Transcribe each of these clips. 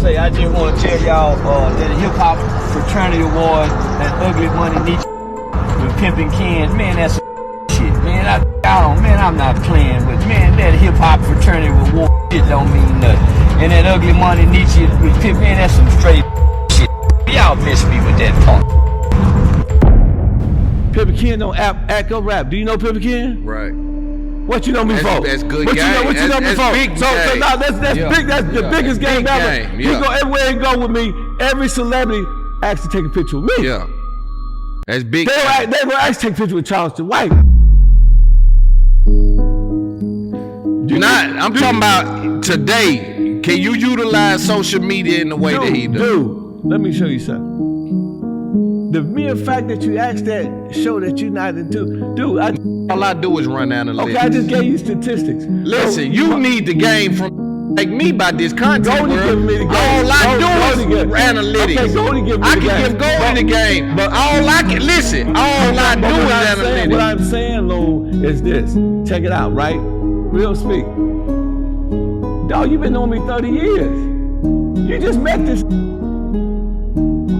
say, I just want to tell y'all that the Hip Hop Fraternity Award and Ugly Money Nietzsche with Pimpin Ken, man, that's some shit, man. I'm not playing, but man, that Hip Hop Fraternity Award shit don't mean nothing. And that Ugly Money Nietzsche with Pimpin, man, that's some straight shit. Y'all miss me with that part. Pimpin Ken don't act or rap. Do you know Pimpin Ken? Right. What you know me for? That's good what game. What you know me for? Big so now that's big. That's the biggest game ever. Game. He go everywhere he go with me. Every celebrity asks to take a picture with me. Yeah. That's big. They will ask to take a picture with Charleston White. I'm talking about today. Can you utilize social media in the way that he does? Dude, let me show you something. The mere fact that you asked that show that you're not into. Dude, all I do is run analytics. Okay, I just gave you statistics. Listen, you need the game from like me by this content. All I do is analytics. Okay, I can give gold in the game, but all I do is analytics. What I'm saying, Loon, is this. Check it out, right? Real speak. Dog, you've been knowing me 30 years. You just met this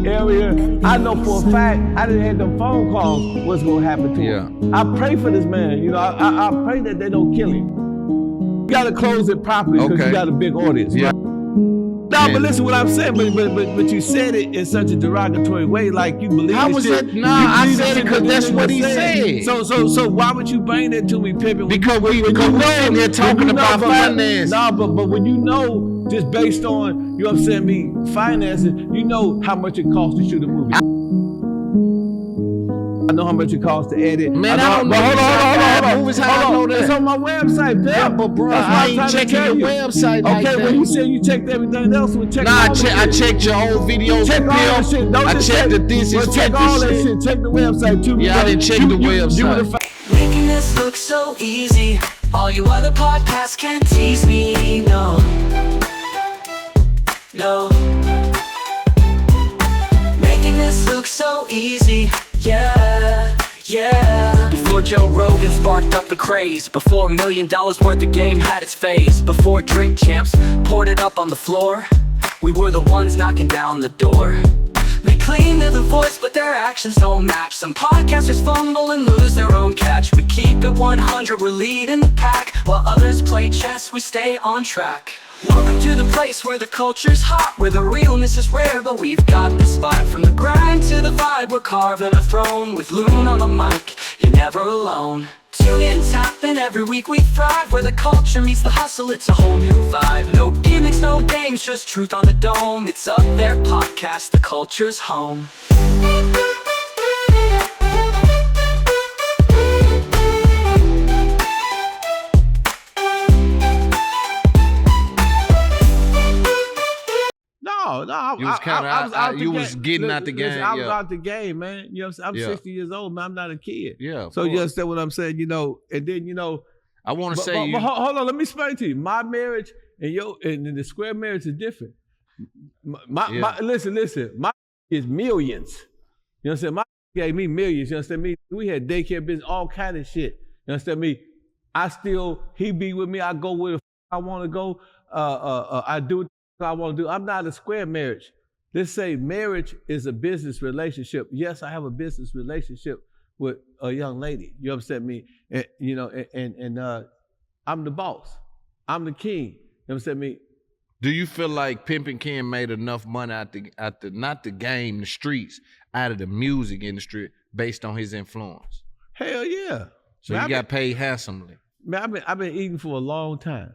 area. I know for a fact I didn't have them phone calls what's gonna happen to him. I pray for this man, you know, I pray that they don't kill him. You gotta close it properly because you got a big audience. Yeah. No, but listen what I'm saying, but you said it in such a derogatory way, like you believe How was shit. it? No, I said it because that's what he said. So why would you bring that to me, Pimpin? Because we know they're talking about finance. No, but when you know, just based on, you know what I'm saying, me financing, you know how much it costs to shoot a movie. I know how much it costs to edit. Man, I don't know. Hold on. It's on my website, Pimp. Yeah, but bro, I ain't checking your website like that. Okay, when you said you checked everything else, we'll check I checked your old videos. Check all that shit. I checked the this and check all that shit. Check the website too. Yeah, I didn't check the website. Making this look so easy. All you other podcasts can't tease me. No. Making this look so easy. Yeah. Before Joe Rogan sparked up the craze, before $1 million worth of game had its phase, before Drink Champs poured it up on the floor, we were the ones knocking down the door. They claim they're the voice, but their actions don't match. Some podcasters fumble and lose their own catch. We keep it 100, we're leading the pack. While others play chess, we stay on track. Welcome to the place where the culture's hot, where the realness is rare, but we've got the spot. From the grind to the vibe, we're carving a throne. With Loon on the mic, you're never alone. Tune in, tap in, every week we thrive. Where the culture meets the hustle, it's a whole new vibe. No gimmicks, no games, just truth on the dome. It's Up There Podcast, the culture's home. No, you was getting out the game. Listen, I was out the game, man. You know what I'm saying? I'm 60 years old, man. I'm not a kid. Yeah. So you understand what I'm saying? You know, and then, you know, I want to say but hold on, let me explain to you. My marriage and the square marriage is different. Listen, my is millions. You understand? My gave me millions. You understand me? We had daycare business, all kind of shit. You understand me? He be with me. I go where I want to go. I do what I want to do. I'm not a square marriage. Let's say marriage is a business relationship. Yes, I have a business relationship with a young lady. You understand me? And, you know, and I'm the boss. I'm the king. You understand me? Do you feel like Pimpin Ken made enough money out the not the game, the streets, out of the music industry based on his influence? Hell yeah. So man, you got paid handsomely. Man, I've been eating for a long time.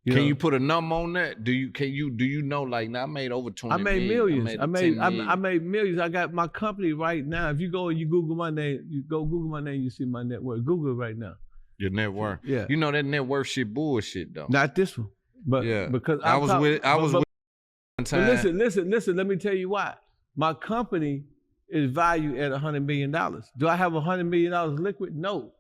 Can you put a number on that? Do you know, like, now I made over 20 I made million. millions. I made millions. I got my company right now. If you go and you Google my name, you see my net worth. Google it right now. Your net worth. Yeah. You know that net worth shit bullshit though. Not this one. But yeah, because I was with one time. Listen, let me tell you why. My company is valued at $100 million. Do I have $100 million liquid? No.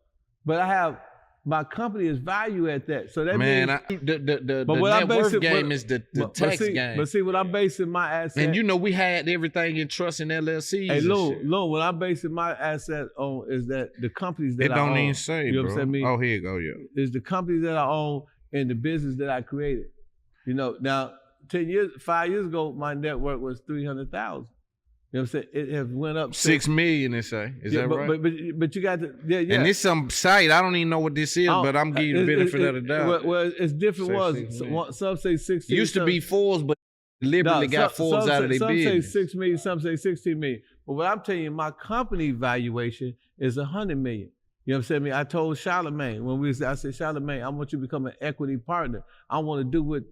But I have my company is valued at that. So that means the net worth game is the tax game. But see what I'm basing my asset. And you know we had everything in trust and LLCs. Hey, Loon, what I'm basing my asset on is that the companies that I own. It don't even say, you know bro. What I'm saying? Oh, here you go, yeah. Is the companies that I own and the business that I created. You know, now 5 years ago, my net worth was 300,000. You know what I'm saying? It has went up 6 million, they say. Is that right? But you got to, yeah. And this some site, I don't even know what this is, but I'm giving you the benefit of the doubt. Well, it's different. Some say 16. Used to be 4s, but deliberately got 4s out of their business. Some say 6 million, some say 16 million. But what I'm telling you, my company valuation is 100 million. You know what I'm saying? I told Charlemagne I said, Charlemagne, I want you to become an equity partner. I want to do what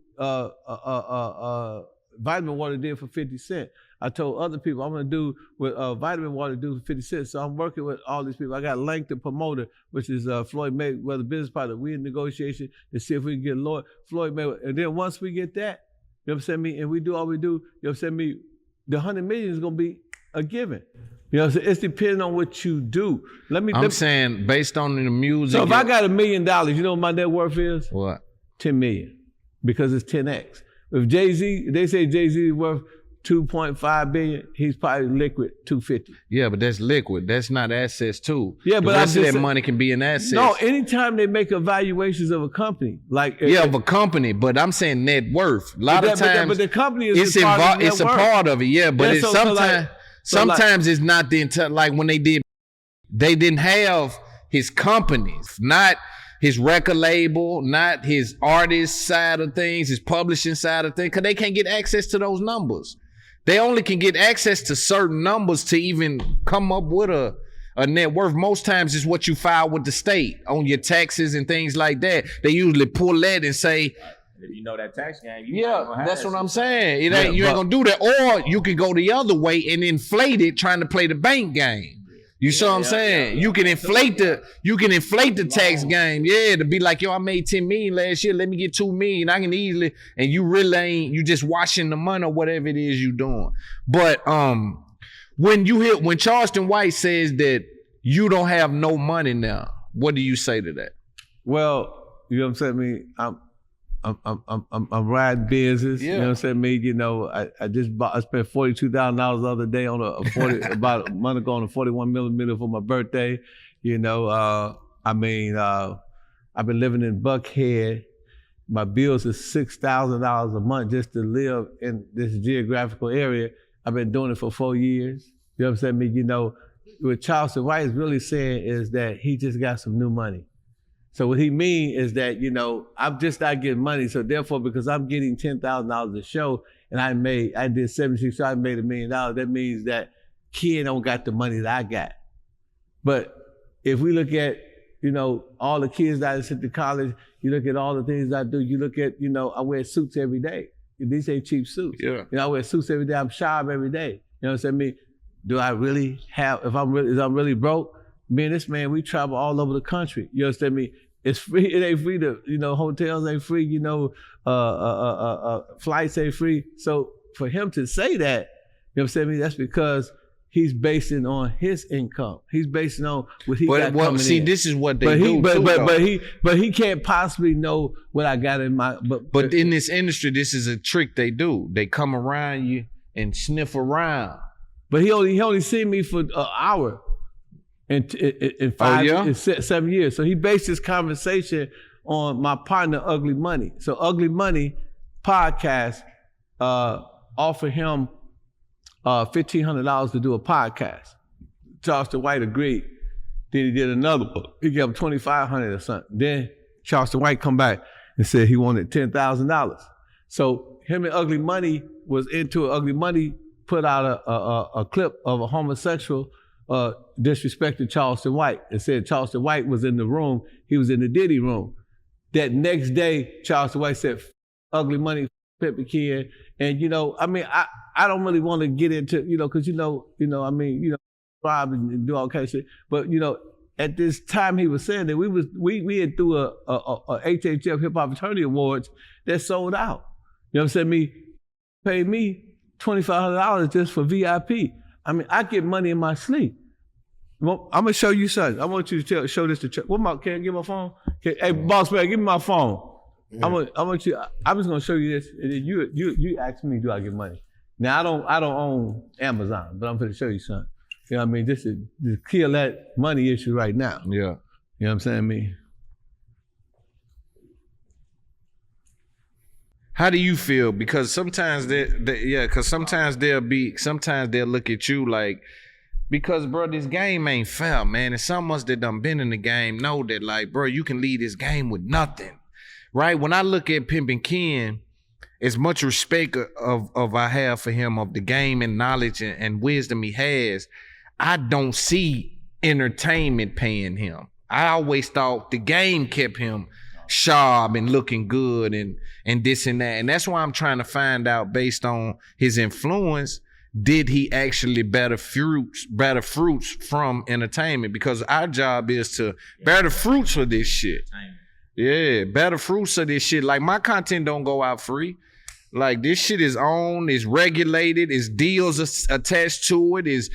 Vitamin Water did for 50 cents. I told other people I'm going to do what Vitamin Water do for 50 cents. So I'm working with all these people. I got Lank, the promoter, which is Floyd Mayweather business partner. We in negotiation to see if we can get Floyd Mayweather. And then once we get that, you know what I'm saying, and we do all we do, you know what I'm saying, the 100 million is going to be a given. You know what I'm saying? It's depending on what you do. I'm saying based on the music. So if I got $1 million, you know what my net worth is? What? 10 million, because it's 10x. If Jay-Z, they say Jay-Z is worth 2.5 billion, he's probably liquid 250. Yeah, but that's liquid. That's not assets too. Yeah, but the rest of that money can be in assets. No, anytime they make evaluations of a company, like of a company, but I'm saying net worth. A lot of times, but the company is it's involved. It's a part of it. Yeah, but sometimes it's not the entire. Like when they didn't have his companies, not his record label, not his artist side of things, his publishing side of things, because they can't get access to those numbers. They only can get access to certain numbers to even come up with a net worth. Most times it's what you file with the state on your taxes and things like that. They usually pull that and say, if you know that tax game, that's what I'm saying. You ain't gonna do that. Or you can go the other way and inflate it trying to play the bank game. You see what I'm saying? You can inflate the tax game, to be like, yo, I made 10 million last year. Let me get 2 million. I can easily, and you really ain't, you just washing the money or whatever it is you doing. But when Charleston White says that you don't have no money now, what do you say to that? Well, you know what I'm saying? I'm riding business. You know what I'm saying? I spent $42,000 the other day on about a month ago on a 41mm for my birthday. I've been living in Buckhead. My bills is $6,000 a month just to live in this geographical area. I've been doing it for 4 years. You know what I'm saying? What Charleston White is really saying is that he just got some new money. So what he mean is that, I'm just not getting money. So therefore, because I'm getting $10,000 a show and I did 76 shows, I made $1 million, that means that Ken don't got the money that I got. But if we look at, all the kids that I sent to college, you look at all the things I do, you look at, I wear suits every day. These ain't cheap suits. Yeah. I wear suits every day, I'm sharp every day. You know what I'm saying? Do I really have, if I'm really broke, me and this man, we travel all over the country. You understand me? It's free. It ain't free to, hotels ain't free. Flights ain't free. So for him to say that, you know what I'm saying? That's because he's basing on his income. He's basing on what he got coming in. This is what they do. But he can't possibly know what I got in my. But in this industry, this is a trick they do. They come around you and sniff around. But he only seen me for an hour. In 7 years. So he based his conversation on my partner, Ugly Money. So Ugly Money podcast offered him $1,500 to do a podcast. Charleston White agreed. Then he did another book. He gave him $2,500 or something. Then Charleston White come back and said he wanted $10,000. So him and Ugly Money was into it. Ugly Money put out a clip of a homosexual disrespected Charleston White and said Charleston White was in the room. He was in the Diddy room. That next day, Charleston White said, Ugly Money, Pimpin Ken. And, I don't really want to get into, because, rob and do all kinds of shit. But, at this time he was saying that we had threw a HHF Hip Hop Fraternity Awards that sold out. You know what I'm saying? Paid me $2,500 just for VIP. I get money in my sleep. Well, I'm gonna show you something. I want you to show this to Chuck. Can I get my phone? Hey, boss man, give me my phone. Yeah. I'm just gonna show you this, and then you ask me, do I get money? Now I don't own Amazon, but I'm gonna show you something. You know what I mean? Just to kill that money issue right now. Yeah. You know what I'm saying? How do you feel? Because sometimes sometimes they'll look at you like, because bro, this game ain't fair, man. And some of us that done been in the game know that, like, bro, you can leave this game with nothing, right? When I look at Pimpin Ken, as much respect of I have for him, of the game and knowledge and wisdom he has, I don't see entertainment paying him. I always thought the game kept him sharp and looking good and this and that. And that's why I'm trying to find out, based on his influence, did he actually better fruits from entertainment? Because our job is to bear the fruits of this shit. Yeah, better fruits of this shit. Like, my content don't go out free. Like, this shit is owned, is regulated, is deals attached to it, is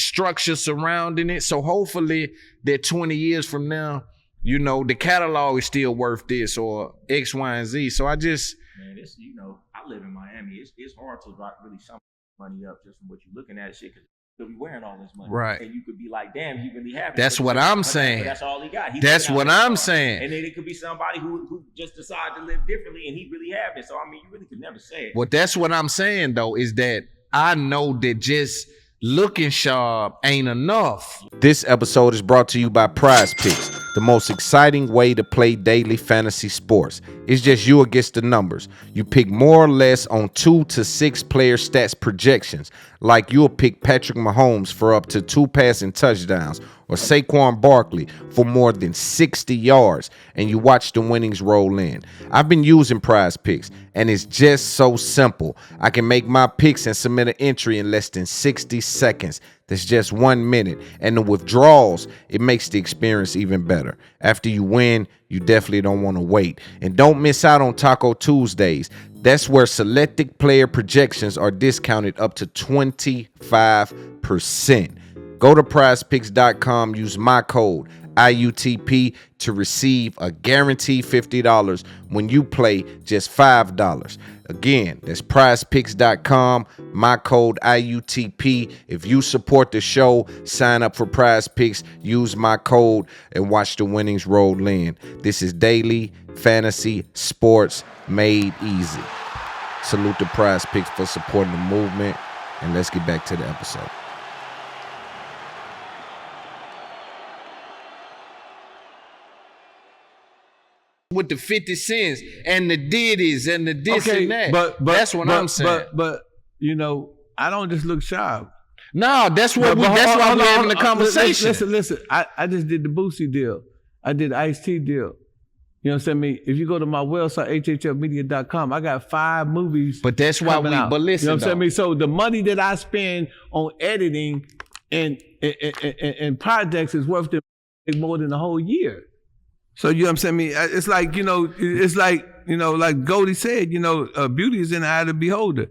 structure surrounding it. So hopefully that 20 years from now, you know, the catalog is still worth this or X, Y, and Z. So I just, man, it's, you know, I live in Miami. It's hard to really sum money up just from what you're looking at, shit, because you'll be wearing all this money, right? And you could be like, damn, he really have it. That's what I'm saying. That's all he got. That's what I'm saying. And then it could be somebody who just decided to live differently, and he really have it. So I mean, you really could never say it. Well, that's what I'm saying though, is that I know that just looking sharp ain't enough. This episode is brought to you by Prize Picks, the most exciting way to play daily fantasy sports. It's just you against the numbers. You pick more or less on 2 to 6 player stats projections, like you'll pick Patrick Mahomes for up to 2 passing touchdowns or Saquon Barkley for more than 60 yards, and you watch the winnings roll in. I've been using Prize Picks, and it's just so simple. I can make my picks and submit an entry in less than 60 seconds. That's just 1 minute. And the withdrawals, it makes the experience even better. After you win, you definitely don't want to wait. And don't miss out on Taco Tuesdays. That's where selected player projections are discounted up to 25%. Go to prizepicks.com, use my code IUTP to receive a guaranteed $50 when you play just $5. Again, that's prizepicks.com, my code IUTP. If you support the show, sign up for Prize Picks, use my code, and watch the winnings roll in. This is daily fantasy sports made easy. Salute to Prize Picks for supporting the movement, and let's get back to the episode. With the 50 cents and the ditties and the this and that. But that's what I'm saying. But you know, I don't just look sharp. No, that's what we're having the conversation. Listen. I just did the Boosie deal. I did the Ice-T deal. You know what I'm saying? If you go to my website, hhfmedia.com, I got 5 movies. But that's why but listen. You know what I'm saying? So the money that I spend on editing and projects is worth more than the whole year. So, you know what I'm saying? It's like, like Goldie said, beauty is in the eye of the beholder.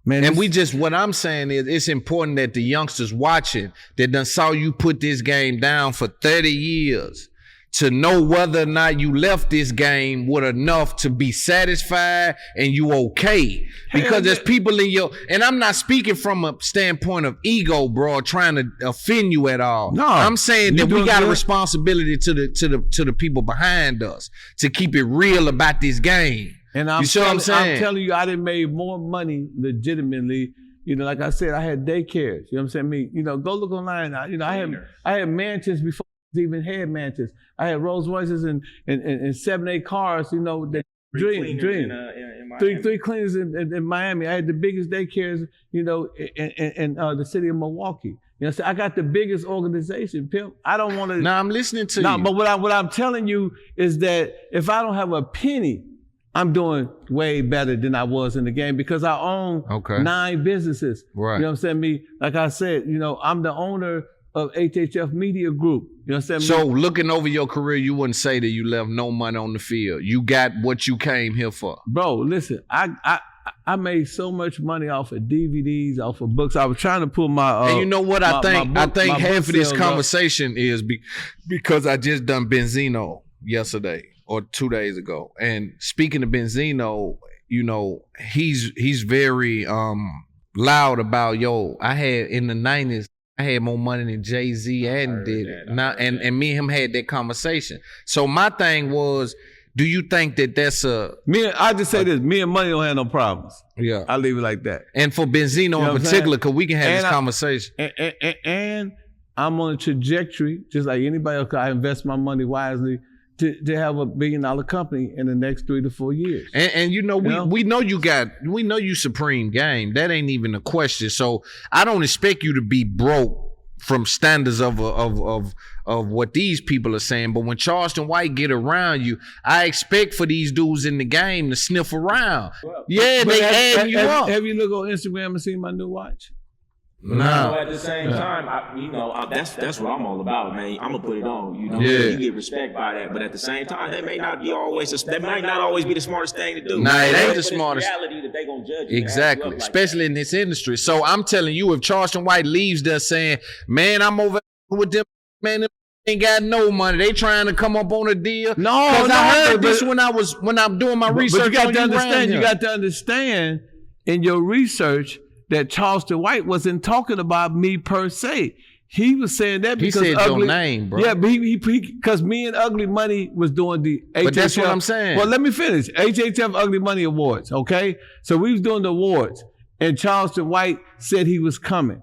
Man, and what I'm saying is, it's important that the youngsters watching that done saw you put this game down for 30 years to know whether or not you left this game with enough to be satisfied and you okay. Because there's people in and I'm not speaking from a standpoint of ego, bro, trying to offend you at all. No, I'm saying that we got a responsibility to the people behind us to keep it real about this game. And I'm telling you, I done made more money legitimately. Like I said, I had daycares. You know what I'm saying? Go look online. I had mansions before I even had mansions. I had Rolls Royces and 7-8 cars. That dream. Three cleaners in Miami. I had the biggest daycares. In the city of Milwaukee. So I got the biggest organization, Pimp. I don't want to. No, I'm listening to you. But what I'm telling you is that if I don't have a penny, I'm doing way better than I was in the game because I own 9 businesses. Right. You know what I'm saying? Like I said, I'm the owner of HHF Media Group. You know what I'm saying? So looking over your career, you wouldn't say that you left no money on the field. You got what you came here for. Bro, listen, I made so much money off of DVDs, off of books. I was trying to pull my and you know what I think? I think half of this conversation is because I just done Benzino yesterday or 2 days ago. And speaking of Benzino, he's very loud about, I had in the 90s, I had more money than Jay-Z and did it. And me and him had that conversation. So my thing was, Do you think that that's I just say this, me and money don't have no problems. Yeah. I leave it like that. And for Benzino in particular, because we can have this conversation. And I'm on a trajectory, just like anybody else, I invest my money wisely to have $1 billion company in the next 3 to 4 years. And we know you supreme game. That ain't even a question. So I don't expect you to be broke from standards of what these people are saying. But when Charleston White get around you, I expect for these dudes in the game to sniff around. They adding you up. Have you looked on Instagram and seen my new watch? No. At the same time, that's what I'm all about, man. I'm gonna put it on. Yeah. You get respect by that, but at the same time, that might not always be the smartest thing to do. Nah, it ain't the It's smartest. reality that they gonna judge you. Exactly, Like especially in this industry. So I'm telling you, if Charleston White leaves there saying, "Man, I'm over with them, man, them ain't got no money. They trying to come up on a deal." Because I heard this when I'm doing my research. But you got to understand. You got to understand in your research that Charleston White wasn't talking about me per se. He was saying that because he said your name, bro. Yeah, but because me and Ugly Money was doing the HHF. But that's what I'm saying. Well, let me finish. HHF Ugly Money Awards, okay? So we was doing the awards, and Charleston White said he was coming.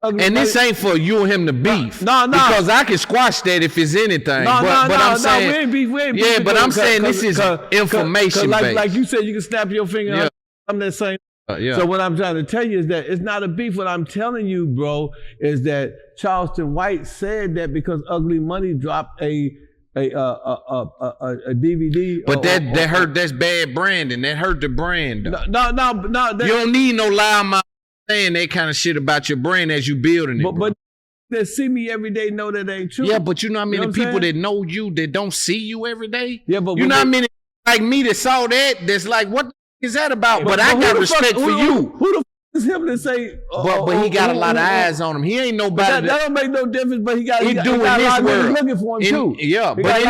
And this ain't for you and him to beef. No. Because I can squash that if it's anything. I'm saying, we ain't beef. Yeah, but I'm saying this is information based. Like you said, you can snap your finger. Yeah. I'm that same. Yeah. So what I'm trying to tell you is that it's not a beef. What I'm telling you, bro, is that Charleston White said that because Ugly Money dropped a DVD. But that hurt. That's bad branding. That hurt the brand. No. You don't need no loud mouth saying that kind of shit about your brand as you building it. But that see me every day know that ain't true. Yeah, but you know how many people that know you that don't see you every day? Yeah, but you know how many like me that saw that that's like, what is that about? But I got respect for you. Who the is him to say? But he got a lot of eyes on him. He ain't nobody. That don't make no difference. But he got doing this world looking for him too. Yeah, but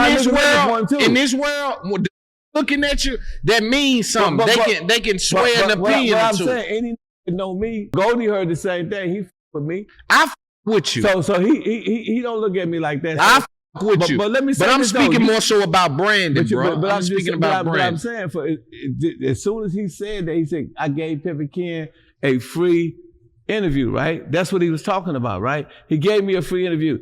in this world, looking at you, that means something. They can swear an opinion. What I'm saying, any know me. Goldie heard the same thing. He with me. I with you. So he don't look at me like that. So. I with you. But let me say I'm speaking more so about branding, bro. But I'm speaking about branding. But I'm saying, as soon as he said that, he said, I gave Pimpin Ken a free interview, right? That's what he was talking about, right? He gave me a free interview.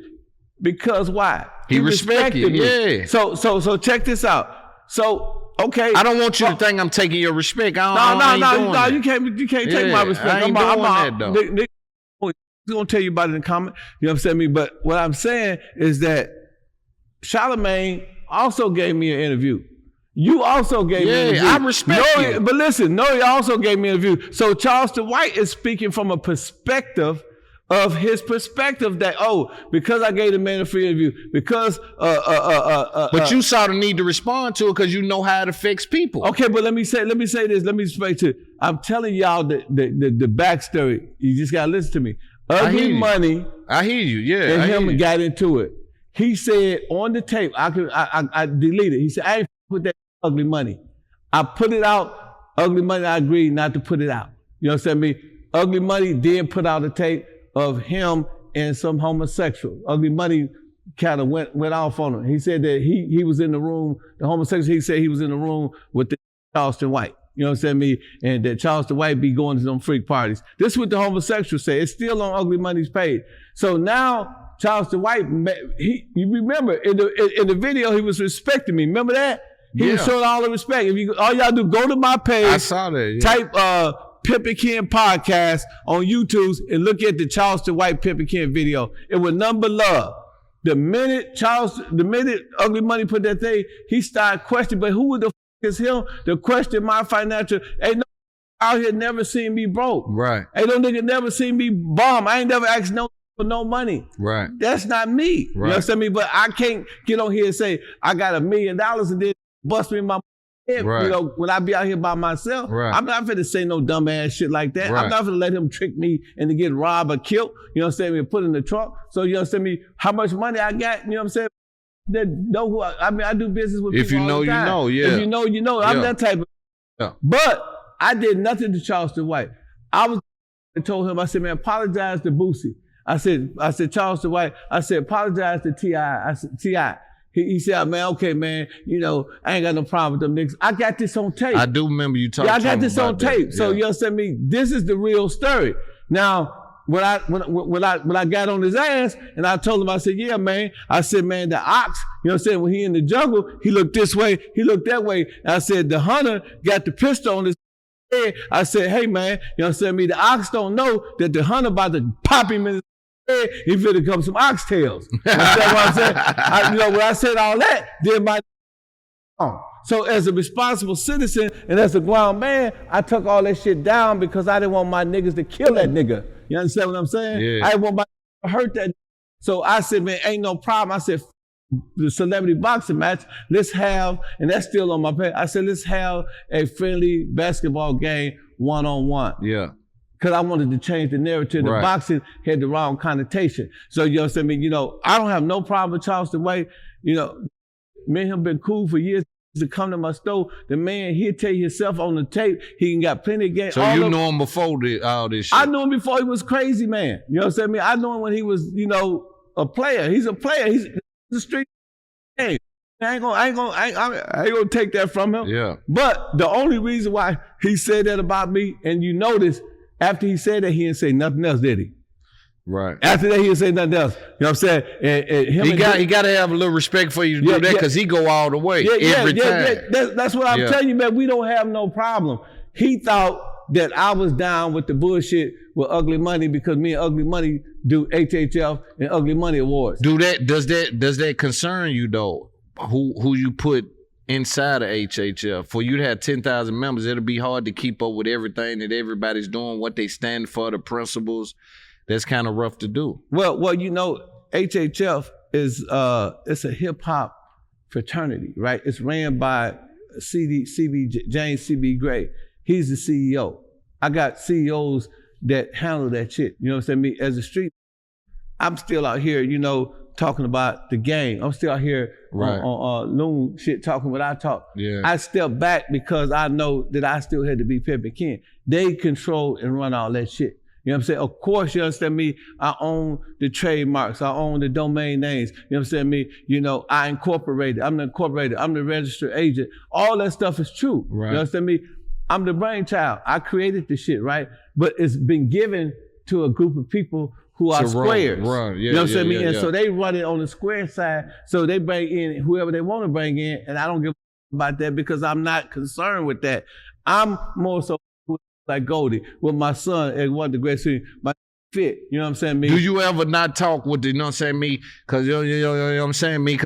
Because why? He respected me. Yeah. So check this out. So, okay. I don't want you to think I'm taking your respect. No, you can't take my respect. I ain't doing that, though. He's going to tell you about it in the comment. You know what I'm saying? But what I'm saying is that Charlamagne also gave me an interview. You also gave me an interview. I respect you. But listen, Nori also gave me an interview. So Charleston White is speaking from a perspective of his perspective that, because I gave the man a free interview, because but you saw the need to respond to it because you know how it affects people. Okay, but let me say this. Let me explain to you. I'm telling y'all the backstory. You just gotta listen to me. Ugly Money. I hear you. Yeah. And him got into it. He said on the tape, I deleted. He said, I ain't with that Ugly Money. I put it out. Ugly Money, I agreed not to put it out. You know what I'm saying? Ugly Money did put out a tape of him and some homosexual. Ugly Money kind of went off on him. He said that he was in the room, the homosexual, he said he was in the room with the Charleston White. You know what I'm saying? And that Charleston White be going to some freak parties. This is what the homosexual say. It's still on Ugly Money's page. So now Charleston White, you remember in the video, he was respecting me. Remember that? He was showing all the respect. All y'all do, go to my page. I saw that. Yeah. Type Pimpin Ken podcast on YouTube and look at the Charleston White Pimpin Ken video. It was none but love. The minute Ugly Money put that thing, he started questioning, but who the f is him to question my financial? Ain't no out here never seen me broke. Right. Ain't no nigga never seen me bum. I ain't never asked no for no money. Right. That's not me. Right. You know what I mean? But I can't get on here and say I got $1 million and then bust me in my head. Right. You know, when I be out here by myself, right. I'm not finna say no dumb ass shit like that. Right. I'm not finna let him trick me into getting robbed or killed. You know what I'm saying? And put in the trunk. So you know what I'm saying? How much money I got? You know what I'm saying? That know who I do business with people. If you know, all the time. you know. Yeah. If you know, you know. I'm that type of. Yeah. But I did nothing to Charleston White. I told him, I said, man, apologize to Boosie. I said, Charleston White, I said, apologize to T.I. I said, T.I., He said, man, okay, man, you know, I ain't got no problem with them niggas. I got this on tape. I do remember you talking. Yeah, I got this on tape. That. So yeah. you understand me? This is the real story. Now, when I got on his ass and I told him, I said, yeah, man. I said, man, the ox, you know what I'm saying? When he in the jungle, he looked this way, he looked that way. And I said, the hunter got the pistol on his head. I said, hey, man, you know what I'm saying? The ox don't know that the hunter about to pop him in his head. He finna come some oxtails. You understand what I'm saying? You know, when I said all that, then my so as a responsible citizen and as a grown man, I took all that shit down because I didn't want my niggas to kill that nigga. You understand what I'm saying? Yeah. I didn't want my to hurt that. So I said, man, ain't no problem. I said, the celebrity boxing match, let's have, and that's still on my page. I said, let's have a friendly basketball game one-on-one. Yeah. Because I wanted to change the narrative. The boxing had the wrong connotation. So you know what I mean? You know, I don't have no problem with Charleston White. You know, me and him been cool for years. To come to my store, the man, he'll tell you himself on the tape, he can got plenty of games. So you know him before all this shit? I knew him before he was crazy, man. You know what I'm saying? I knew him when he was, you know, a player. He's a player. He's a street game. I ain't gonna take that from him. Yeah. But the only reason why he said that about me, and you notice, after he said that, he didn't say nothing else, did he? Right. After that, he didn't say nothing else. You know what I'm saying? He got to have a little respect for you to do that because he go all the way every time. That's what I'm telling you, man. We don't have no problem. He thought that I was down with the bullshit with Ugly Money because me and Ugly Money do HHF and Ugly Money Awards. Does that concern you though? Who you put inside of HHF? For you to have 10,000 members, it'll be hard to keep up with everything that everybody's doing, what they stand for, the principles. That's kind of rough to do. Well, you know, HHF is it's a hip hop fraternity, right? It's ran by James C.B. Gray. He's the CEO. I got CEOs that handle that shit. You know what I'm saying? Me as a street, I'm still out here, you know, talking about the game. I'm still out here on Loon shit, talking what I talk. Yeah. I step back because I know that I still had to be Pimpin Ken. They control and run all that shit. You know what I'm saying? Of course, you understand me, I own the trademarks, I own the domain names. You know what I'm saying? Me, you know, I incorporated, I'm the registered agent. All that stuff is true. Right. You understand me? I'm the brainchild. I created the shit, right? But it's been given to a group of people who are squares. Run. Yeah, you know what I'm saying? Yeah, and so they run it on the square side, so they bring in whoever they want to bring in, and I don't give a about that because I'm not concerned with that. I'm more so like Goldie with my son and one of the great scenes, my fit, you know what I'm saying? Me. Do you ever not talk with the, you know what I'm saying, me? Because you know what I'm saying, me?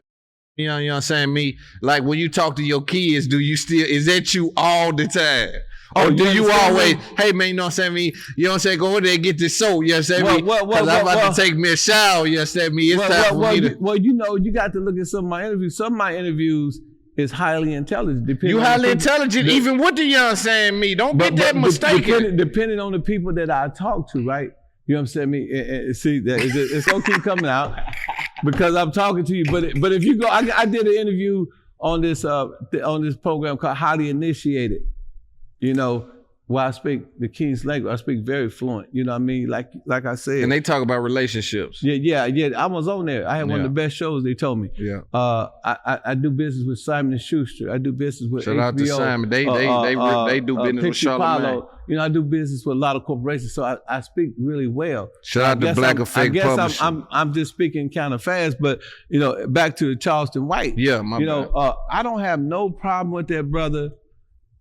You know what I'm saying, me? Like when you talk to your kids, do you still, is that you all the time? Or do you always, hey man, you know what I'm saying, me? You know what I'm saying, go over there and get this soap, you know what I'm saying, me? Because I'm about to take me a shower, you know what I'm saying, me? It's time for me to. Well, you know, you got to look at some of my interviews. Some of my interviews is highly intelligent. You highly intelligent, even with the, you know what I'm saying, me? Don't get that mistaken. Depending on the people that I talk to, right? You know what I'm saying, me? See, it's gonna keep coming out because I'm talking to you. But if you go, I did an interview on this program called Highly Initiated. You know, where I speak the King's language. I speak very fluent. You know what I mean? Like I said. And they talk about relationships. Yeah. I was on there. I had one of the best shows, they told me. Yeah. I do business with Simon & Schuster. I do business with Shout HBO. out to Simon. They do business with Charlamagne. You know, I do business with a lot of corporations, so I speak really well. Shout out to Black Effect Publishing. I guess I'm just speaking kind of fast, but you know, back to Charleston White. Yeah, you know, I don't have no problem with that brother.